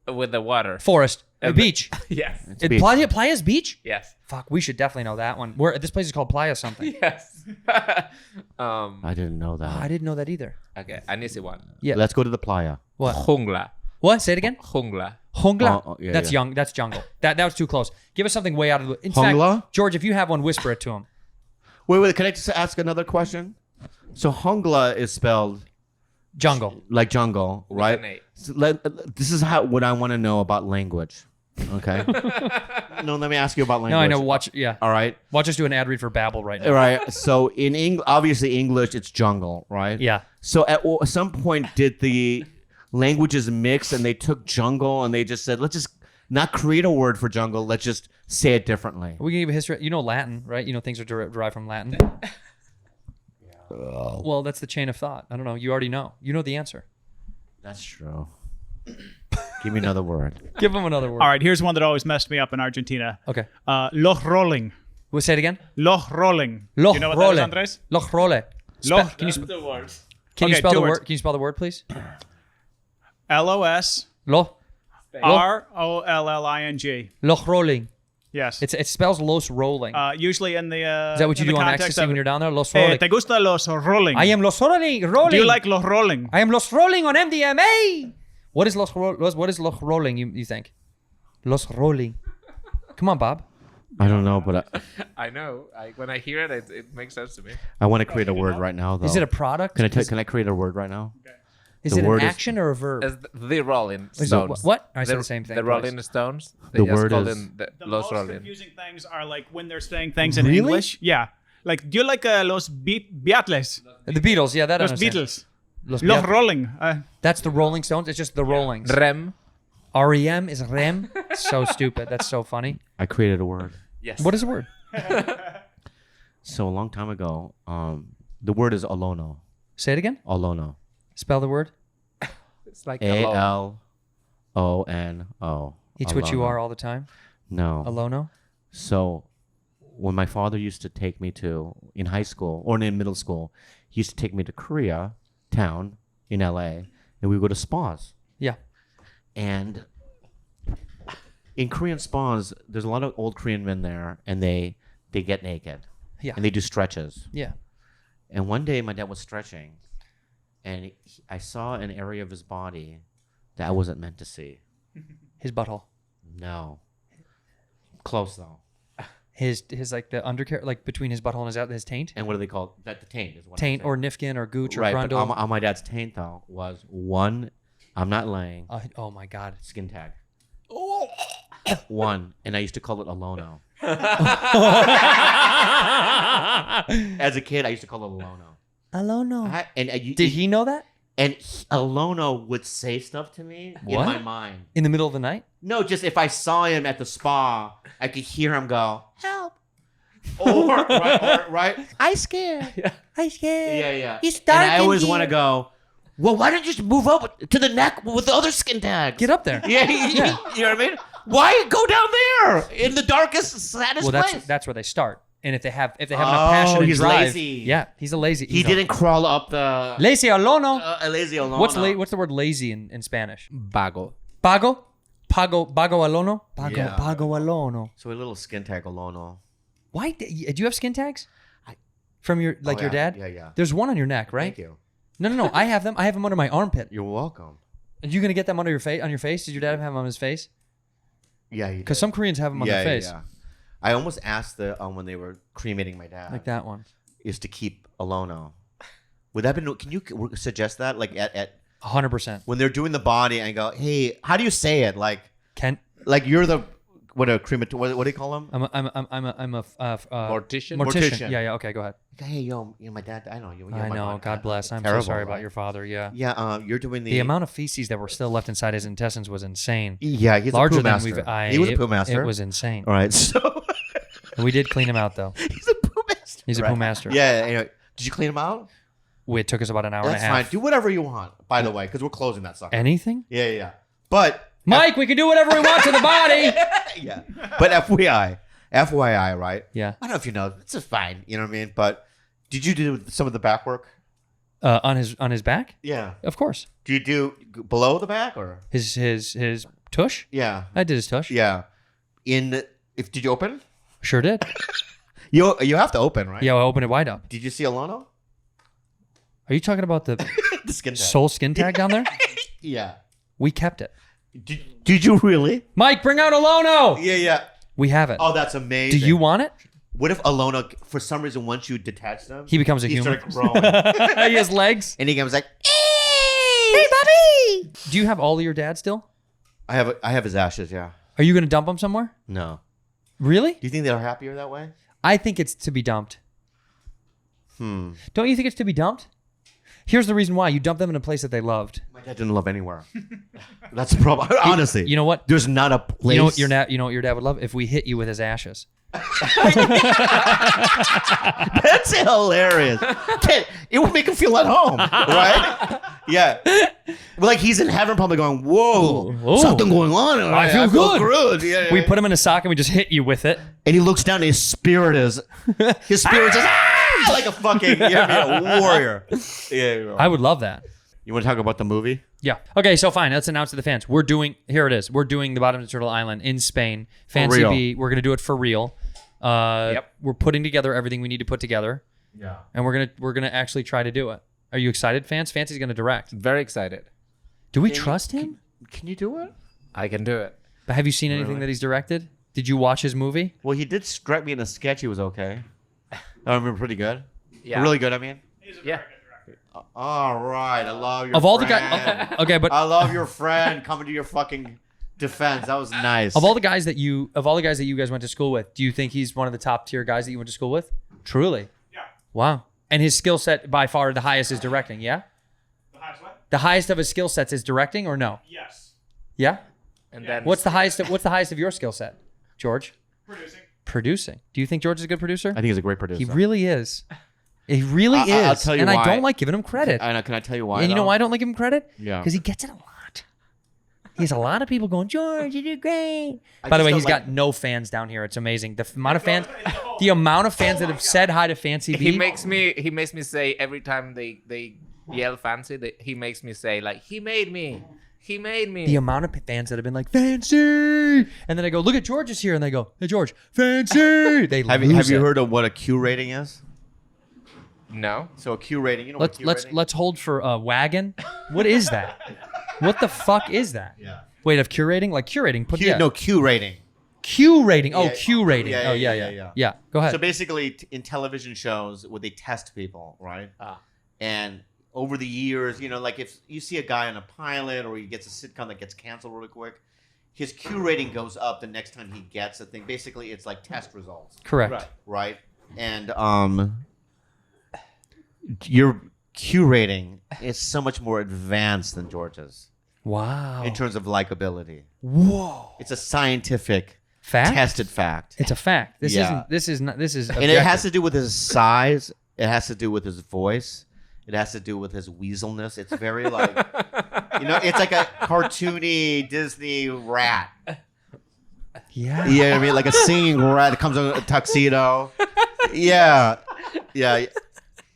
Speaker 11: With the water.
Speaker 2: forest, a beach.
Speaker 11: Yes.
Speaker 6: beach.
Speaker 2: Playa's beach.
Speaker 11: Yes.
Speaker 2: Fuck, we should definitely know that one. Where this place is called Playa something.
Speaker 11: Yes.
Speaker 6: I didn't know that.
Speaker 2: I didn't know that either.
Speaker 11: Okay, an easy one.
Speaker 2: Yeah.
Speaker 6: Let's go to the playa.
Speaker 2: What?
Speaker 11: Jungla.
Speaker 2: What? Say it again.
Speaker 11: Jungla.
Speaker 2: Jungla.
Speaker 6: Yeah,
Speaker 2: That's
Speaker 6: yeah.
Speaker 2: young. That's jungle. That was too close. Give us something way out of the. In
Speaker 6: Jungla?
Speaker 2: fact, George, if you have one, whisper it to him.
Speaker 6: Wait. Can I just ask another question? So Hongla is spelled
Speaker 2: Jungle.
Speaker 6: like jungle, right?
Speaker 11: an A.
Speaker 6: So this is what I want to know about language. Okay. No, let me ask you about language.
Speaker 2: No, I know. Watch. Yeah.
Speaker 6: All right.
Speaker 2: Watch us do an ad read for Babbel right now.
Speaker 6: All right. So in obviously English, it's jungle, right?
Speaker 2: Yeah.
Speaker 6: So at some point, did the languages mix and they took jungle and they just said, let's just not create a word for jungle. Let's just say it differently.
Speaker 2: We can give a history. You know Latin, right? You know things are derived from Latin. Well, that's the chain of thought. I don't know. You already know. You know the answer.
Speaker 6: That's true. Give me another word.
Speaker 2: Give him another word.
Speaker 12: All right, here's one that always messed me up in Argentina.
Speaker 2: Okay.
Speaker 12: Loch rolling.
Speaker 2: We'll say it again.
Speaker 12: Loch rolling.
Speaker 2: Loch
Speaker 12: You know what
Speaker 2: role.
Speaker 12: that is, Andrés?
Speaker 2: Loch role.
Speaker 12: Loch-
Speaker 2: Can you
Speaker 11: The words.
Speaker 2: can you
Speaker 12: Okay,
Speaker 2: spell
Speaker 12: two
Speaker 2: the
Speaker 12: words.
Speaker 2: word? Can you spell the word, please?
Speaker 12: LOS
Speaker 2: Lo.
Speaker 12: ROLLING.
Speaker 2: Loch rolling.
Speaker 12: Yes.
Speaker 2: It spells los rolling.
Speaker 12: Usually in the
Speaker 2: Is that what you
Speaker 12: in the
Speaker 2: do on
Speaker 12: context
Speaker 2: ecstasy
Speaker 12: of-
Speaker 2: when you're down there? Los rolling.
Speaker 12: ¿Te gusta los rolling?
Speaker 2: I am los rolling. Rolling.
Speaker 12: Do you like los rolling?
Speaker 2: I am los rolling on MDMA. What is what is los rolling? You think? Los rolling. Come on, Bob.
Speaker 6: I don't know, but
Speaker 11: I know. When I hear it, it makes sense to me.
Speaker 6: I want to create a word right now, though.
Speaker 2: Is it a product?
Speaker 6: Can I create a word right now?
Speaker 2: Is
Speaker 6: the
Speaker 2: it
Speaker 6: word
Speaker 2: an
Speaker 6: is-
Speaker 2: action or a verb?
Speaker 11: It's the Rolling
Speaker 2: Is it
Speaker 11: Stones.
Speaker 2: what? I said
Speaker 11: the
Speaker 2: the same thing
Speaker 11: The
Speaker 2: twice.
Speaker 11: Rolling Stones.
Speaker 6: The
Speaker 11: They just
Speaker 6: word
Speaker 11: call
Speaker 6: is-
Speaker 11: them
Speaker 12: The
Speaker 11: Los
Speaker 12: most
Speaker 11: Rolling.
Speaker 12: confusing things are like when they're saying things in
Speaker 2: Really?
Speaker 12: English. Yeah. Like, do you like los Beatles?
Speaker 2: The Beatles. Yeah, that I
Speaker 12: Los
Speaker 2: understand.
Speaker 12: Beatles.
Speaker 2: Los
Speaker 12: Los
Speaker 2: Beatles.
Speaker 12: rolling.
Speaker 2: That's the Rolling Stones. It's just the Rollings.
Speaker 11: Rem.
Speaker 2: REM is REM. So stupid. That's so funny.
Speaker 6: I created a word.
Speaker 11: Yes.
Speaker 2: What is the word?
Speaker 6: So a long time ago, the word is Alono.
Speaker 2: Say it again.
Speaker 6: Alono.
Speaker 2: Spell the word.
Speaker 11: It's like alone.
Speaker 6: ALONO.
Speaker 2: It's what you
Speaker 6: Alono.
Speaker 2: are all the time.
Speaker 6: No.
Speaker 2: Alono.
Speaker 6: So when my father used to take me to, in high school or in middle school, he used to take me to Korea town in LA and we would go to spas.
Speaker 2: Yeah.
Speaker 6: And in Korean spas, there's a lot of old Korean men there and they get naked.
Speaker 2: Yeah.
Speaker 6: And they do stretches.
Speaker 2: Yeah.
Speaker 6: And one day my dad was stretching and I saw an area of his body that I wasn't meant to see.
Speaker 2: His butthole.
Speaker 6: No. Close though.
Speaker 2: His like the undercarriage, like between his butthole and his taint.
Speaker 6: And what do they call it? That the taint is what I'm
Speaker 2: Taint
Speaker 6: saying.
Speaker 2: or Nifkin or Gooch or
Speaker 6: Right, but
Speaker 2: Grundle.
Speaker 6: on my dad's taint though was one, I'm not lying,
Speaker 2: Oh my God.
Speaker 6: skin tag. One, and I used to call it Alono. As a kid, I used to call it Alono.
Speaker 2: Alono.
Speaker 6: And
Speaker 2: Did he know that?
Speaker 6: And Alono would say stuff to me
Speaker 2: What?
Speaker 6: in my mind.
Speaker 2: In the middle of the night?
Speaker 6: No, just if I saw him at the spa, I could hear him go, "Help!" Or right. I scared.
Speaker 2: I scared.
Speaker 6: Yeah.
Speaker 2: He's dark
Speaker 6: And I
Speaker 2: in
Speaker 6: always
Speaker 2: here.
Speaker 6: want to go, well, why don't you just move up to the neck with the other skin tags?
Speaker 2: Get up there.
Speaker 6: Yeah, you know what I mean? Why go down there in the darkest, saddest
Speaker 2: Well,
Speaker 6: place?
Speaker 2: that's where they start. And if they have enough passion and
Speaker 6: he's
Speaker 2: drive,
Speaker 6: lazy.
Speaker 2: yeah, he's a lazy.
Speaker 6: He didn't crawl up the
Speaker 2: Lazy Alono.
Speaker 6: lazy Alono.
Speaker 2: What's the word lazy in Spanish?
Speaker 11: Vago.
Speaker 2: Pago Alono.
Speaker 6: Yeah.
Speaker 2: Pago Alono.
Speaker 6: So a little skin tag Alono.
Speaker 2: Why do you have skin tags? From your your
Speaker 6: yeah.
Speaker 2: dad?
Speaker 6: Yeah.
Speaker 2: There's one on your neck, right?
Speaker 6: Thank you.
Speaker 2: No. I have them. I have them under my armpit.
Speaker 6: You're welcome.
Speaker 2: Are you gonna get them under your face? On your face? Did your dad have them on his face?
Speaker 6: Yeah,
Speaker 2: Because some Koreans have them on their face,
Speaker 6: Yeah. I almost asked when they were cremating my dad.
Speaker 2: like that one.
Speaker 6: Is to keep Alono. Would that be? Can you suggest that? Like at
Speaker 2: 100%.
Speaker 6: when they're doing the body, I go, hey, how do you say it? Like
Speaker 2: Kent.
Speaker 6: you're the What a crematorium? What do you call them?
Speaker 2: I'm a
Speaker 11: Mortician?
Speaker 2: Mortician. Yeah. Okay. Go ahead.
Speaker 6: Hey, yo, my dad. I know you.
Speaker 2: I know. God bless. I'm
Speaker 6: Terrible,
Speaker 2: so sorry
Speaker 6: right?
Speaker 2: about your father. Yeah.
Speaker 6: Yeah. You're doing
Speaker 2: The amount of feces that were still left inside his intestines was insane.
Speaker 6: Yeah, he's
Speaker 2: larger
Speaker 6: a poo
Speaker 2: than
Speaker 6: master. He was a poo master.
Speaker 2: It was insane.
Speaker 6: All right. So
Speaker 2: we did clean him out though.
Speaker 6: He's a poo master.
Speaker 2: He's a poo master.
Speaker 6: Yeah. Anyway, did you clean him out?
Speaker 2: It took us about an hour
Speaker 6: That's
Speaker 2: and a half.
Speaker 6: fine. Do whatever you want. By the way, because we're closing that sucker.
Speaker 2: Anything?
Speaker 6: Yeah. But
Speaker 2: Mike, we can do whatever we want to the body.
Speaker 6: yeah. But FYI, right?
Speaker 2: Yeah.
Speaker 6: I don't know if you know. It's just fine. You know what I mean? But did you do some of the back work?
Speaker 2: On his back?
Speaker 6: Yeah.
Speaker 2: Of course.
Speaker 6: Do you do below the back or
Speaker 2: his tush?
Speaker 6: Yeah.
Speaker 2: I did his tush.
Speaker 6: Yeah. Did you open?
Speaker 2: Sure did.
Speaker 6: You have to open, right?
Speaker 2: Yeah, I opened it wide up.
Speaker 6: Did you see Alono?
Speaker 2: Are you talking about the
Speaker 6: skin tag.
Speaker 2: soul skin tag down there?
Speaker 6: Yeah.
Speaker 2: We kept it.
Speaker 6: Did you really?
Speaker 2: Mike, bring out Alono.
Speaker 6: Yeah.
Speaker 2: We have it.
Speaker 6: Oh, that's amazing.
Speaker 2: Do you want it?
Speaker 6: What if Alono, for some reason, once you detach them,
Speaker 2: He becomes a human.
Speaker 6: He started growing.
Speaker 2: He has legs.
Speaker 6: And he comes like,
Speaker 2: Hey, Bobby. Do you have all of your dad still?
Speaker 6: I have his ashes. Yeah.
Speaker 2: Are you going to dump them somewhere?
Speaker 6: No.
Speaker 2: Really?
Speaker 6: Do you think they're happier that way?
Speaker 2: I think it's to be dumped. Don't you think it's to be dumped? Here's the reason why. You dump them in a place that they loved.
Speaker 6: My dad didn't love anywhere. That's the problem. Honestly.
Speaker 2: You know what?
Speaker 6: There's not a place.
Speaker 2: You know what your dad would love? If we hit you with his ashes.
Speaker 6: That's hilarious. It would make him feel at home, right? Yeah. Like he's in heaven probably going, whoa, something going on.
Speaker 2: I feel good.
Speaker 6: Yeah.
Speaker 2: We put him in a sock and we just hit you with it.
Speaker 6: And he looks down and his spirit is like a fucking a warrior. Yeah.
Speaker 2: I would love that.
Speaker 6: You want to talk about the movie?
Speaker 2: Yeah. Okay, so fine. Let's announce to the fans. Here it is. We're doing The Bottom of Turtle Island in Spain. Fancy
Speaker 6: real.
Speaker 2: B. We're going to do it for real. We're putting together everything we need to put together.
Speaker 6: Yeah.
Speaker 2: And we're gonna actually try to do it. Are you excited, fans? Fancy's going to direct.
Speaker 11: Very excited.
Speaker 2: Do we trust him?
Speaker 6: Can you do it?
Speaker 11: I can do it.
Speaker 2: But have you seen anything that he's directed? Did you watch his movie?
Speaker 6: Well, he did strike me in a sketch. He was okay. I remember pretty good.
Speaker 11: Yeah.
Speaker 6: Really good, I mean.
Speaker 11: Yeah.
Speaker 6: All right. I love your
Speaker 2: Of all
Speaker 6: friend.
Speaker 2: the guys, okay, but
Speaker 6: I love your friend coming to your fucking defense. That was nice.
Speaker 2: of all the guys that you guys went to school with, do you think he's one of the top tier guys that you went to school with? Truly.
Speaker 12: Yeah.
Speaker 2: Wow. And his skill set by far the highest is directing, yeah?
Speaker 12: The highest what?
Speaker 2: The highest of his skill sets is directing or no?
Speaker 12: Yes.
Speaker 2: Yeah?
Speaker 11: And then
Speaker 2: What's the highest of your skill set, George? Producing. Do you think George is a good producer?
Speaker 6: I think he's a great producer.
Speaker 2: He really is. He really is.
Speaker 6: I'll tell you
Speaker 2: and
Speaker 6: why.
Speaker 2: I don't like giving him credit.
Speaker 6: Can I tell you why?
Speaker 2: And you know
Speaker 6: though?
Speaker 2: why I don't like giving him credit?
Speaker 6: Yeah.
Speaker 2: Because he gets it a lot. He has a lot of people going, George, you did great.
Speaker 6: I
Speaker 2: By the
Speaker 6: just
Speaker 2: way,
Speaker 6: don't
Speaker 2: he's got no fans down here. It's amazing. The amount of fans that have said hi to Fancy B.
Speaker 11: he makes me say every time they yell Fancy, he makes me say like he made me.
Speaker 2: The amount of fans that have been like, Fancy! And then I go, look at George is here. And they go, hey, George, Fancy! They
Speaker 6: Have
Speaker 2: lose
Speaker 6: you
Speaker 2: it.
Speaker 6: heard of what a Q rating is?
Speaker 11: No.
Speaker 6: So a Q rating, you know what
Speaker 2: Let's hold for a wagon. What is that? What the fuck is that?
Speaker 6: Yeah.
Speaker 2: Wait, of curating? Like curating.
Speaker 6: Q rating.
Speaker 2: Q rating. Oh,
Speaker 6: Yeah.
Speaker 2: Q rating.
Speaker 6: Yeah,
Speaker 2: Oh,
Speaker 6: yeah,
Speaker 2: yeah.
Speaker 6: yeah.
Speaker 2: Yeah, go ahead.
Speaker 6: So basically, in television shows, where they test people, right? And over the years, like if you see a guy on a pilot or he gets a sitcom that gets canceled really quick, his Q rating goes up the next time he gets a thing. Basically, it's like test results.
Speaker 2: Correct.
Speaker 6: Right. And your Q rating is so much more advanced than George's.
Speaker 2: Wow.
Speaker 6: In terms of likability.
Speaker 2: Whoa.
Speaker 6: It's a scientific
Speaker 2: fact?
Speaker 6: Tested fact.
Speaker 2: It's a fact. This
Speaker 6: Yeah.
Speaker 2: is
Speaker 6: And it has to do with his size. It has to do with his voice. It has to do with his weaselness. It's very like, it's like a cartoony Disney rat.
Speaker 2: Yeah.
Speaker 6: You know what I mean? Like a singing rat that comes in a tuxedo. Yeah. Yeah.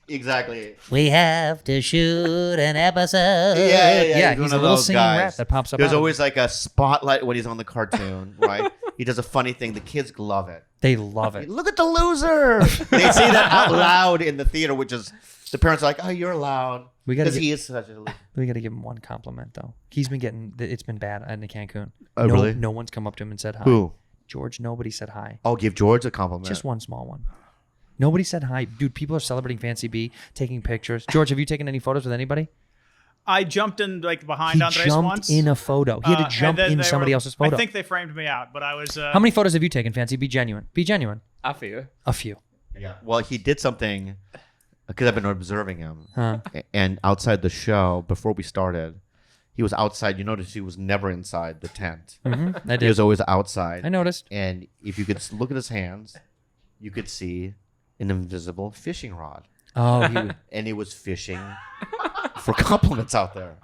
Speaker 6: Exactly.
Speaker 2: We have to shoot an episode.
Speaker 6: Yeah.
Speaker 2: He's a little singing rat that pops up.
Speaker 6: There's
Speaker 2: out of
Speaker 6: always like a spotlight when he's on the cartoon, right? He does a funny thing. The kids love it.
Speaker 2: They love it.
Speaker 6: Look at the loser. They say that out loud in the theater, which is the parents are like, "Oh, you're loud." Because he is such a loser.
Speaker 2: We got to give him one compliment though. He's been getting. It's been bad in Cancun.
Speaker 6: Oh, really?
Speaker 2: No one's come up to him and said hi.
Speaker 6: Who?
Speaker 2: George. Nobody said hi.
Speaker 6: I'll give George a compliment.
Speaker 2: Just one small one. Nobody said hi. Dude, people are celebrating Fancy B, taking pictures. George, have you taken any photos with anybody?
Speaker 12: I jumped in like behind
Speaker 2: He
Speaker 12: Andrés
Speaker 2: jumped
Speaker 12: once.
Speaker 2: in a photo. He had to
Speaker 12: and
Speaker 2: jump
Speaker 12: then
Speaker 2: in
Speaker 12: they
Speaker 2: somebody
Speaker 12: were-
Speaker 2: else's photo.
Speaker 12: I think they framed me out, but I was.
Speaker 2: How many photos have you taken, Fancy? Be genuine. Be genuine.
Speaker 11: I feel.
Speaker 2: A few.
Speaker 6: Yeah. Well, he did something because I've been observing him.
Speaker 2: Huh.
Speaker 6: And outside the show, before we started, he was outside. You notice he was never inside the tent.
Speaker 2: I
Speaker 6: He
Speaker 2: did.
Speaker 6: was always outside.
Speaker 2: I noticed.
Speaker 6: And if you could look at his hands, you could see an invisible fishing rod.
Speaker 2: Oh,
Speaker 6: And he was fishing for compliments out there.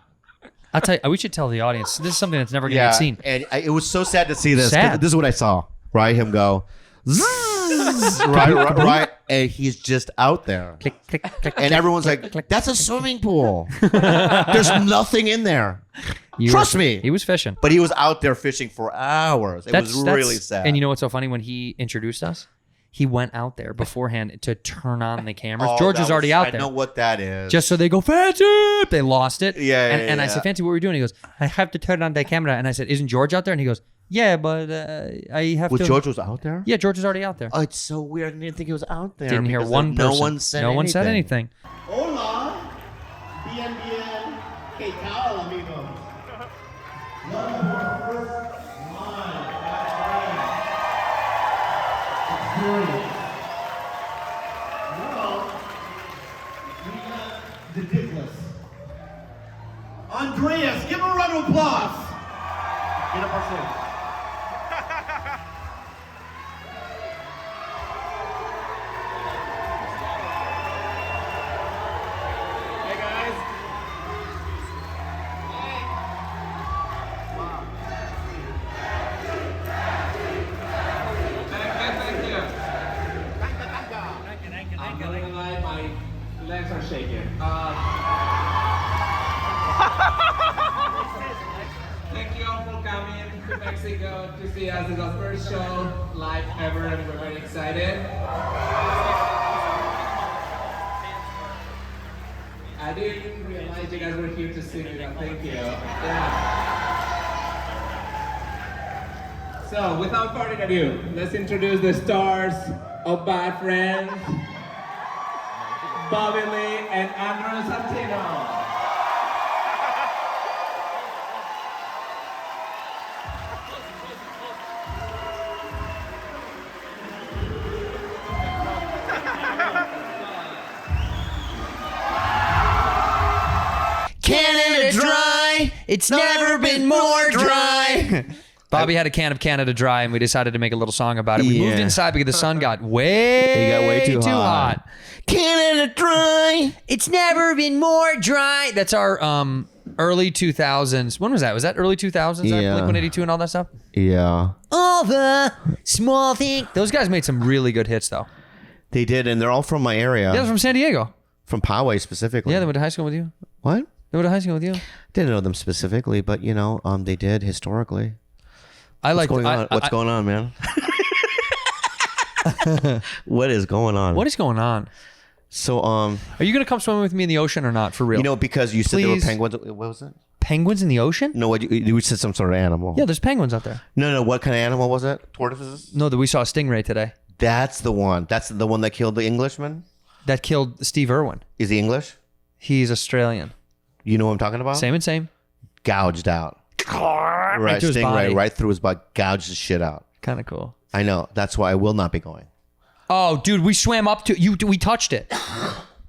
Speaker 2: I'll tell you, we should tell the audience. This is something that's never going to get seen.
Speaker 6: And it was so sad to see this. 'Cause
Speaker 2: Sad.
Speaker 6: This is what I saw, right? Him go, zzz, right. And he's just out there.
Speaker 2: Click, click, click.
Speaker 6: And everyone's like, that's a swimming pool. There's nothing in there. Trust me.
Speaker 2: He was fishing.
Speaker 6: But he was out there fishing for hours. It was really sad.
Speaker 2: And you know what's so funny? When he introduced us, he went out there beforehand to turn on the cameras.
Speaker 6: Oh,
Speaker 2: George was already out there.
Speaker 6: I know what that is.
Speaker 2: Just so they go, Fancy! They lost it. And I
Speaker 6: yeah.
Speaker 2: said, Fancy, what were you doing? He goes, I have to turn on the camera. And I said, isn't George out there? And he goes, yeah, but I have to.
Speaker 6: George was out there?
Speaker 2: Yeah, George was already out there.
Speaker 6: Oh, it's so weird. I didn't think he was out there.
Speaker 2: Didn't hear
Speaker 6: because
Speaker 2: one person.
Speaker 6: No one said
Speaker 2: No
Speaker 6: anything.
Speaker 2: one said anything.
Speaker 1: Hola. Bien, bien. ¿Qué tal, amigos? Love your first line. Experience. Well, we got ridiculous. Andreas, give him a round of applause. Get up on stage.
Speaker 7: Hey guys. Thank you. I'm not gonna lie, my legs are shaking. Thank you all for coming to Mexico to see us. It's our first show live ever, and we're very excited. I didn't realize you guys were here to see me, but thank you. Yeah. So, without further ado, let's introduce the stars of Bad Friends, Bobby Lee and Andrés Santino.
Speaker 2: Canada Dry. It's never been more dry. Bobby had a can of Canada Dry, and we decided to make a little song about it. We moved
Speaker 6: Yeah.
Speaker 2: inside because the sun got way
Speaker 6: too hot.
Speaker 2: Canada Dry. It's never been more dry. That's our early 2000s. When was that? Was that early 2000s?
Speaker 6: Yeah.
Speaker 2: Blink 182 and all that stuff?
Speaker 6: Yeah.
Speaker 2: All the small thing. Those guys made some really good hits, though.
Speaker 6: They did, and they're all from my area.
Speaker 2: Yeah, they're from San Diego.
Speaker 6: From Poway specifically.
Speaker 2: Yeah, they went to high school with you.
Speaker 6: What?
Speaker 2: They went to high school with you.
Speaker 6: Didn't know them specifically, but you know, they did historically.
Speaker 2: I like.
Speaker 6: What's going on, man? What is going on?
Speaker 2: What is going on?
Speaker 6: So,
Speaker 2: Are you gonna come swimming with me in the ocean or not? For real?
Speaker 6: you know, because you said there were
Speaker 2: Please.
Speaker 6: penguins. What was it?
Speaker 2: Penguins in the ocean?
Speaker 6: No, what you said some sort of animal.
Speaker 2: Yeah, there's penguins out there.
Speaker 6: No. What kind of animal was it? Tortoises?
Speaker 2: No, that we saw a stingray today
Speaker 6: That's the one. That's the one that killed the Englishman.
Speaker 2: that killed Steve Irwin.
Speaker 6: Is he English?
Speaker 2: He's Australian.
Speaker 6: You know what I'm talking about?
Speaker 2: Same and same.
Speaker 6: Gouged out. Right,
Speaker 2: through his body.
Speaker 6: stingray right through his butt, gouged his shit out.
Speaker 2: Kind of cool.
Speaker 6: I know. That's why I will not be going.
Speaker 2: Oh, dude, we swam up to you. We touched it.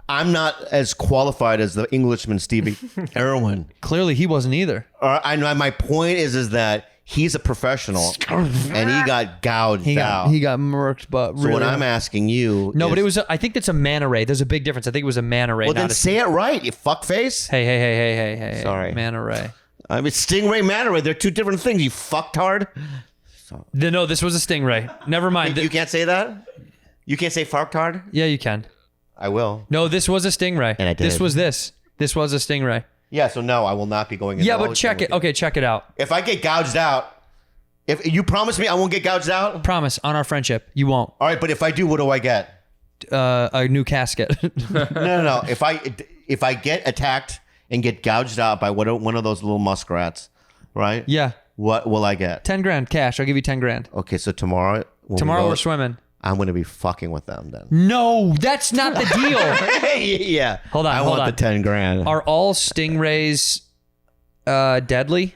Speaker 6: I'm not as qualified as the Englishman Stevie Irwin.
Speaker 2: Clearly, he wasn't either.
Speaker 6: I know. My point is that he's a professional, and he got gouged out.
Speaker 2: He got murked, but
Speaker 6: So
Speaker 2: really.
Speaker 6: what I'm asking you,
Speaker 2: No,
Speaker 6: is,
Speaker 2: but it was. I think that's a manta ray. There's a big difference. I think it was a manta ray.
Speaker 6: well,
Speaker 2: not
Speaker 6: then
Speaker 2: a,
Speaker 6: say it right, you fuckface.
Speaker 2: Hey.
Speaker 6: Sorry.
Speaker 2: Manta ray.
Speaker 6: I mean, stingray, manta ray. They're two different things. You fucktard.
Speaker 2: No, this was a stingray. Never mind.
Speaker 6: You can't say that. You can't say fucktard.
Speaker 2: Yeah, you can.
Speaker 6: I will.
Speaker 2: No, this was a stingray.
Speaker 6: And I did.
Speaker 2: This was this. This was a stingray.
Speaker 6: Yeah. So no, I will not be going. In
Speaker 2: Yeah,
Speaker 6: the
Speaker 2: but check
Speaker 6: ocean
Speaker 2: it.
Speaker 6: with you.
Speaker 2: Okay, check it out.
Speaker 6: If I get gouged out, if you promise me I won't get gouged out.
Speaker 2: Promise on our friendship, you won't.
Speaker 6: All right, but if I do, what do I get?
Speaker 2: A new casket.
Speaker 6: No. If I get attacked and get gouged out by one of those little muskrats, right?
Speaker 2: Yeah.
Speaker 6: What will I get?
Speaker 2: 10 grand cash. I'll give you 10 grand.
Speaker 6: Okay, so tomorrow.
Speaker 2: Tomorrow we're swimming.
Speaker 6: I'm going to be fucking with them then.
Speaker 2: No, that's not the deal.
Speaker 6: Yeah.
Speaker 2: Hold on.
Speaker 6: I
Speaker 2: hold
Speaker 6: want
Speaker 2: on.
Speaker 6: the 10 grand.
Speaker 2: Are all stingrays deadly?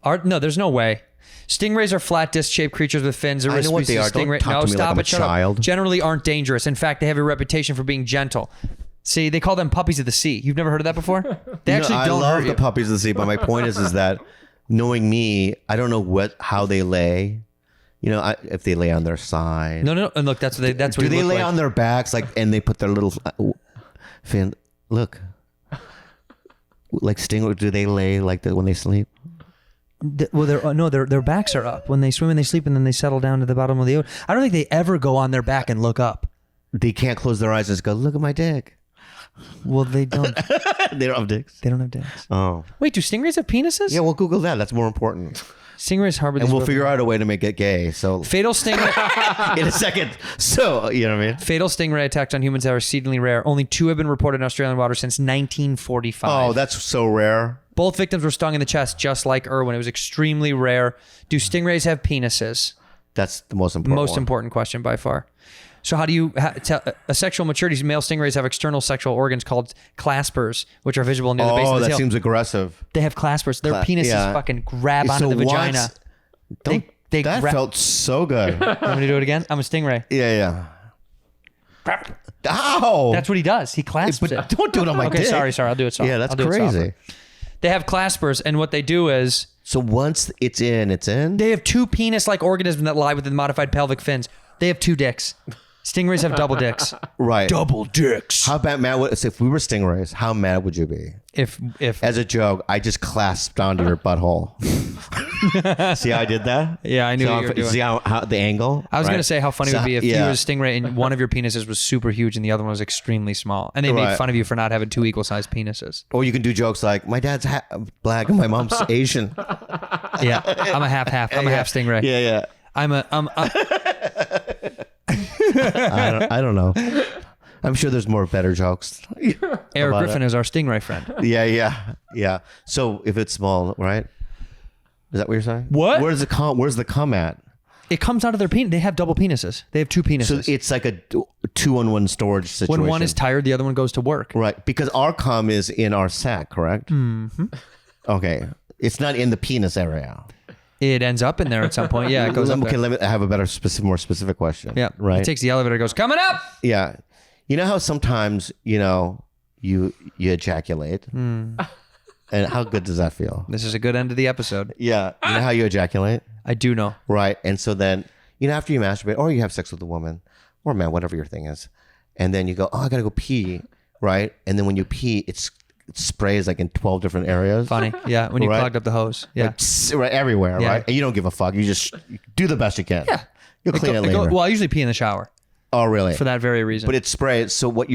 Speaker 2: No, there's no way. Stingrays are flat disc-shaped creatures with fins.
Speaker 6: I know what they are. Don't talk to me like I'm a child.
Speaker 2: Generally aren't dangerous. In fact, they have a reputation for being gentle. See, they call them puppies of the sea. You've never heard of that before? They actually don't
Speaker 6: I love
Speaker 2: hurt
Speaker 6: the
Speaker 2: you.
Speaker 6: puppies of the sea, but my point is that knowing me, I don't know how they lay. You know, if they lay on their side.
Speaker 2: No. And look, that's what
Speaker 6: Do they lay on their backs and they put their little fin? Look, like stingray. Do they lay like that when they sleep?
Speaker 2: Well, their backs are up when they swim and they sleep, and then they settle down to the bottom of the ocean. I don't think they ever go on their back and look up.
Speaker 6: They can't close their eyes and just go, look at my dick.
Speaker 2: Well, they don't.
Speaker 6: They don't have dicks.
Speaker 2: They don't have dicks.
Speaker 6: Oh.
Speaker 2: Wait, do stingrays have penises?
Speaker 6: Yeah, we'll Google that. That's more important.
Speaker 2: Stingrays harbor these.
Speaker 6: And we'll figure out a way to make it gay. So
Speaker 2: fatal stingray
Speaker 6: in a second. So you know what I mean?
Speaker 2: Fatal stingray attacks on humans are exceedingly rare. Only 2 have been reported in Australian waters since 1945.
Speaker 6: Oh, that's so rare.
Speaker 2: Both victims were stung in the chest, just like Irwin. It was extremely rare. Do stingrays have penises?
Speaker 6: That's the most important.
Speaker 2: Important question by far. So how do you a sexual maturity? Male stingrays have external sexual organs called claspers, which are visible near the base of the tail.
Speaker 6: Oh, that seems aggressive.
Speaker 2: They have claspers. Their penises fucking grab onto the vagina. They
Speaker 6: that felt so good.
Speaker 2: You want me to do it again? I'm a stingray.
Speaker 6: Yeah. Ow!
Speaker 2: That's what he does. He clasps it.
Speaker 6: Don't do it on my dick.
Speaker 2: Sorry. I'll do it soft.
Speaker 6: Yeah, that's
Speaker 2: I'll do it
Speaker 6: crazy.
Speaker 2: softer. They have claspers, and what they do is...
Speaker 6: So once it's in, it's in?
Speaker 2: They have 2 penis-like organisms that lie within modified pelvic fins. They have 2 dicks. Stingrays have double dicks.
Speaker 6: Right.
Speaker 2: Double dicks.
Speaker 6: How mad if we were stingrays, how mad would you be?
Speaker 2: If
Speaker 6: as a joke, I just clasped onto your butthole. See how I did that?
Speaker 2: Yeah, I knew what you were doing.
Speaker 6: See how the angle?
Speaker 2: I was
Speaker 6: right?
Speaker 2: going to say how funny it would be if you was a stingray and one of your penises was super huge and the other one was extremely small. And they made fun of you for not having 2 equal-sized penises.
Speaker 6: Or you can do jokes like, my dad's black and my mom's Asian.
Speaker 2: Yeah, I'm a half-half. I'm a half stingray.
Speaker 6: Yeah. I don't know. I'm sure there's better jokes.
Speaker 2: Eric Griffin is our stingray friend.
Speaker 6: Yeah. So if it's small, right? Is that what you're saying?
Speaker 2: What?
Speaker 6: Where's the cum at?
Speaker 2: It comes out of their penis. They have double penises. They have 2 penises.
Speaker 6: So it's like a 2-on-1 storage situation.
Speaker 2: When one is tired, the other one goes to work.
Speaker 6: Right. Because our cum is in our sac, correct?
Speaker 2: Mm-hmm.
Speaker 6: Okay. It's not in the penis area.
Speaker 2: It ends up in there at some point. Yeah, it goes up there.
Speaker 6: Let me have a better, more specific question.
Speaker 2: Yeah.
Speaker 6: Right.
Speaker 2: It takes the elevator, goes, coming up.
Speaker 6: Yeah. You know how sometimes, you ejaculate?
Speaker 2: Mm.
Speaker 6: And how good does that feel?
Speaker 2: This is a good end of the episode.
Speaker 6: Yeah. You know how you ejaculate?
Speaker 2: I do know.
Speaker 6: Right. And so then, after you masturbate or you have sex with a woman or a man, whatever your thing is, and then you go, oh, I got to go pee. Right. And then when you pee, it sprays like in 12 different areas.
Speaker 2: Funny. Yeah. When you clogged up the hose. Yeah.
Speaker 6: Right, everywhere.
Speaker 2: Yeah.
Speaker 6: Right. And you don't give a fuck. You just do the best you can.
Speaker 2: Yeah.
Speaker 6: You'll clean it later.
Speaker 2: Well, I usually pee in the shower.
Speaker 6: Oh, really?
Speaker 2: For that very reason.
Speaker 6: But it sprays. So what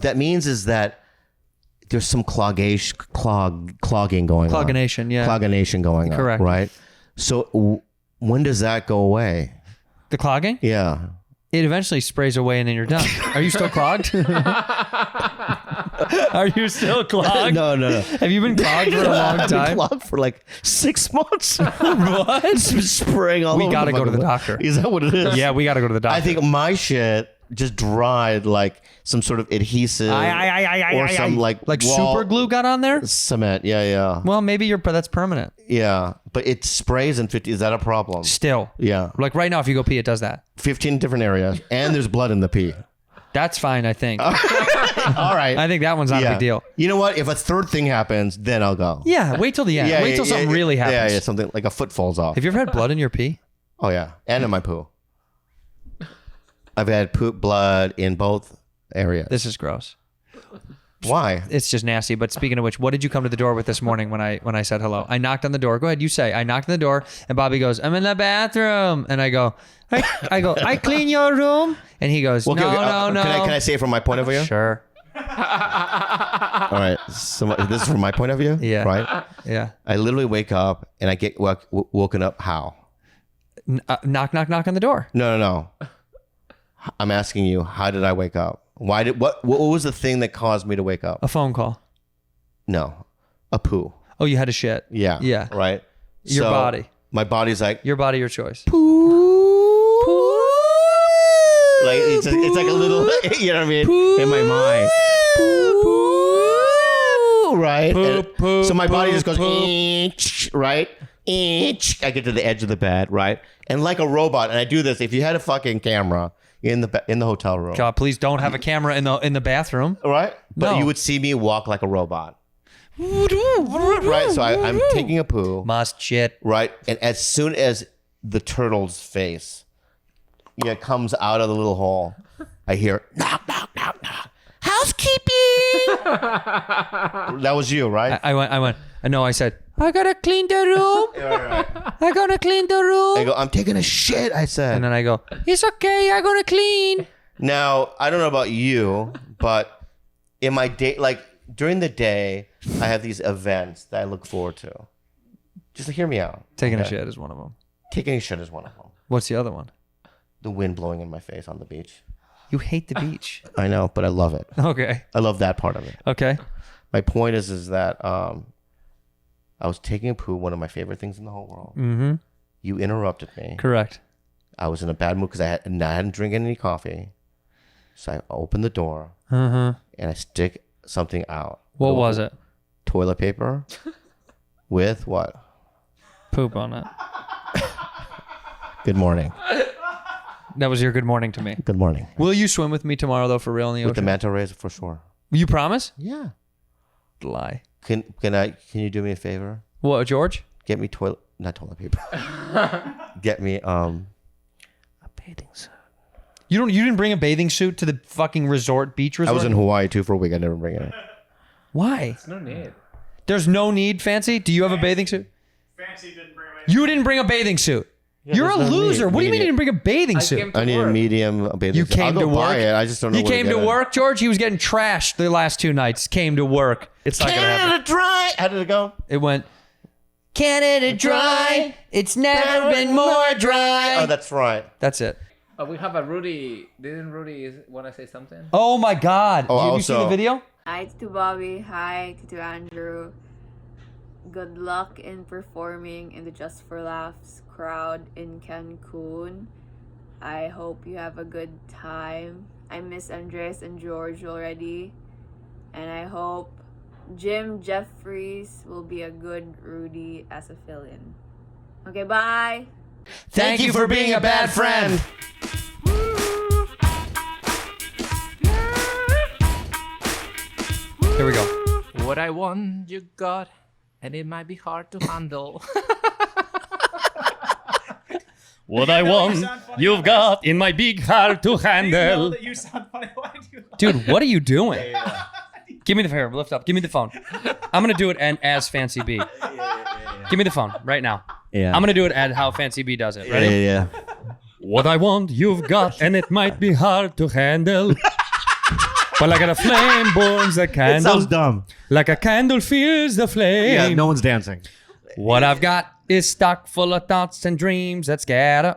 Speaker 6: that means is that there's some clogging going on. Clogination going on.
Speaker 2: Correct.
Speaker 6: Right. So when does that go away?
Speaker 2: The clogging?
Speaker 6: Yeah.
Speaker 2: It eventually sprays away and then you're done. Are you still clogged? Are you still clogged?
Speaker 6: No.
Speaker 2: Have you been clogged for a long time?
Speaker 6: I've been clogged for like 6 months.
Speaker 2: What?
Speaker 6: It's been spraying all over.
Speaker 2: We got to go to the doctor.
Speaker 6: Is that what it is?
Speaker 2: Yeah, we got to go to the doctor.
Speaker 6: I think my shit just dried like some sort of adhesive or some like
Speaker 2: super glue got on there?
Speaker 6: Cement. Yeah.
Speaker 2: Well, maybe that's permanent.
Speaker 6: Yeah, but it sprays in 50. Is that a problem?
Speaker 2: Still.
Speaker 6: Yeah.
Speaker 2: Like right now, if you go pee, it does that.
Speaker 6: 15 different areas, and there's blood in the pee.
Speaker 2: That's fine, I think.
Speaker 6: All right.
Speaker 2: I think that one's not a big deal.
Speaker 6: You know what? If a third thing happens, then I'll go.
Speaker 2: Yeah, wait till the end. Wait till something really happens.
Speaker 6: Yeah, something like a foot falls off.
Speaker 2: Have you ever had blood in your pee?
Speaker 6: Oh, yeah. And in my poo. I've had poop blood in both areas.
Speaker 2: This is gross.
Speaker 6: Why?
Speaker 2: It's just nasty. But speaking of which, what did you come to the door with this morning when I said hello? I knocked on the door. Go ahead, you say. I knocked on the door, and Bobby goes, "I'm in the bathroom," and I go, "I clean your room," and he goes, "No."
Speaker 6: Can I say it from my point of view?
Speaker 2: Sure.
Speaker 6: All right. So this is from my point of view.
Speaker 2: Yeah.
Speaker 6: Right.
Speaker 2: Yeah.
Speaker 6: I literally wake up and I get woken up. How?
Speaker 2: Knock on the door.
Speaker 6: No. I'm asking you, how did I wake up? What was the thing that caused me to wake up?
Speaker 2: A phone call.
Speaker 6: No, a poo.
Speaker 2: Oh, you had a shit.
Speaker 6: Yeah.
Speaker 2: Yeah.
Speaker 6: Right.
Speaker 2: Your body.
Speaker 6: my body's like,
Speaker 2: Your body, your choice.
Speaker 6: like it's like a little, you know what I mean? In my mind. Right? So my body just goes, right? I get to the edge of the bed, right? And like a robot, and I do this. If you had a fucking camera in the hotel room,
Speaker 2: God, please don't have a camera in the bathroom.
Speaker 6: right? But
Speaker 2: No.
Speaker 6: you would see me walk like a robot, right? So I'm taking a poo,
Speaker 2: Must shit.
Speaker 6: right? And as soon as the turtle's face, comes out of the little hole, I hear knock, knock, knock, knock. Housekeeping. That was you, right?
Speaker 2: I went. No, I said, I gotta clean the room. I gotta clean the room.
Speaker 6: I go, I'm taking a shit, I said.
Speaker 2: And then I go, it's okay, I gotta clean.
Speaker 6: Now, I don't know about you, but in my day, like during the day, I have these events that I look forward to. Just hear me out.
Speaker 2: Taking a
Speaker 6: okay?
Speaker 2: shit is one of them.
Speaker 6: Taking a shit is one of them.
Speaker 2: What's the other one?
Speaker 6: The wind blowing in my face on the beach.
Speaker 2: You hate the beach.
Speaker 6: I know, but I love it.
Speaker 2: Okay.
Speaker 6: I love that part of it.
Speaker 2: Okay.
Speaker 6: My point is that I was taking a poo, one of my favorite things in the whole world.
Speaker 2: Mm-hmm.
Speaker 6: You interrupted me.
Speaker 2: Correct.
Speaker 6: I was in a bad mood because I hadn't drinking any coffee. So I opened the door
Speaker 2: Uh-huh.
Speaker 6: and I stick something out.
Speaker 2: What was it?
Speaker 6: Toilet paper with what?
Speaker 2: Poop on it.
Speaker 6: Good morning.
Speaker 2: That was your good morning to me.
Speaker 6: Good morning.
Speaker 2: Will you swim with me tomorrow, though, for real in the
Speaker 6: With the
Speaker 2: ocean?
Speaker 6: manta rays, for sure.
Speaker 2: You promise?
Speaker 6: Yeah.
Speaker 2: Lie.
Speaker 6: Can you do me a favor?
Speaker 2: What, George?
Speaker 6: Get me not toilet paper. Get me a bathing suit.
Speaker 2: You didn't bring a bathing suit to the fucking beach resort?
Speaker 6: I was in Hawaii too for a week. I never bring it.
Speaker 2: Why?
Speaker 11: There's no need.
Speaker 2: There's no need, Fancy? Do you have a bathing suit?
Speaker 12: Fancy didn't bring away.
Speaker 2: You didn't bring a bathing suit. You're a
Speaker 6: there's no
Speaker 2: loser.
Speaker 6: need.
Speaker 2: What do you mean you didn't bring a bathing
Speaker 11: I
Speaker 2: suit?
Speaker 11: came to
Speaker 6: I need a
Speaker 11: work.
Speaker 6: medium bathing
Speaker 2: You
Speaker 6: suit.
Speaker 2: came
Speaker 6: I'll
Speaker 2: to
Speaker 6: go buy
Speaker 2: work?
Speaker 6: it. I just don't know
Speaker 2: You
Speaker 6: where
Speaker 2: came
Speaker 6: to
Speaker 2: to
Speaker 6: get it.
Speaker 2: work, George? He was getting trashed the last 2 nights. Came to work. It's not going to happen.
Speaker 6: Canada Dry. How did it go?
Speaker 2: It went, Canada Dry. It's never been more dry.
Speaker 6: Oh, that's right.
Speaker 2: That's it.
Speaker 11: We have a Rudy. Didn't Rudy want to say something?
Speaker 2: Oh, my God.
Speaker 6: Oh,
Speaker 2: Did you see the
Speaker 6: also-
Speaker 2: video?
Speaker 13: Hi to Bobby. Hi to Andrew. Good luck in performing in the Just for Laughs crowd in Cancun. I hope you have a good time. I miss Andrés and George already. And I hope Jim Jeffries will be a good Rudy as a fill-in. Okay, bye.
Speaker 2: Thank you for being a bad friend. Here we go.
Speaker 11: What I want, you got, and it might be hard to handle.
Speaker 2: What I want, you've got in my big heart to
Speaker 12: You know
Speaker 2: handle.
Speaker 12: that you sound funny. Why do you
Speaker 2: Dude, what are you doing? Give me the phone. Lift up. Give me the phone. I'm going to do it as Fancy B. Give me the phone right now.
Speaker 6: Yeah.
Speaker 2: I'm going to do it at how Fancy B does it. Ready?
Speaker 6: Yeah.
Speaker 2: What I want, you've got, and it might be hard to handle. But like a flame burns the
Speaker 1: It
Speaker 2: candle.
Speaker 1: sounds dumb.
Speaker 2: Like a candle feels the flame.
Speaker 1: Yeah, no one's dancing.
Speaker 2: What I've got is stuck full of thoughts and dreams that scatter.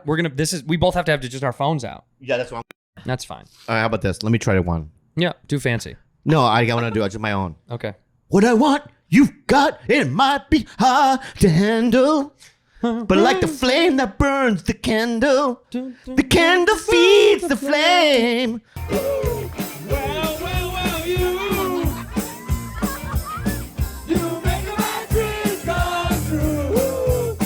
Speaker 2: We both have to have just our phones out.
Speaker 6: Yeah, that's what
Speaker 2: That's fine.
Speaker 1: All right, how about this? Let me try to one.
Speaker 2: Yeah, too fancy.
Speaker 1: No, I want to do it just my own.
Speaker 2: Okay.
Speaker 1: What I want, you've got. It might be hard to handle. But like the flame that burns the candle feeds the flame.
Speaker 3: You make my dreams come true.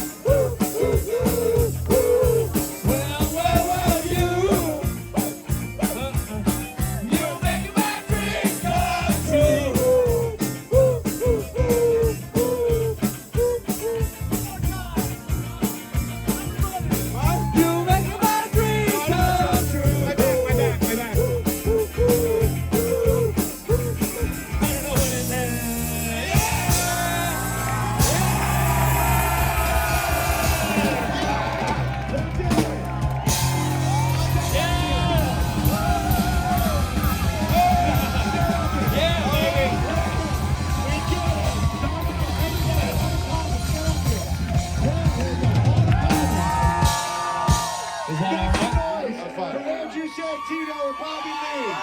Speaker 3: Well, you make my dreams come true. You make my dreams come true. Way back. The ones you said, Tito and Bobby Lee.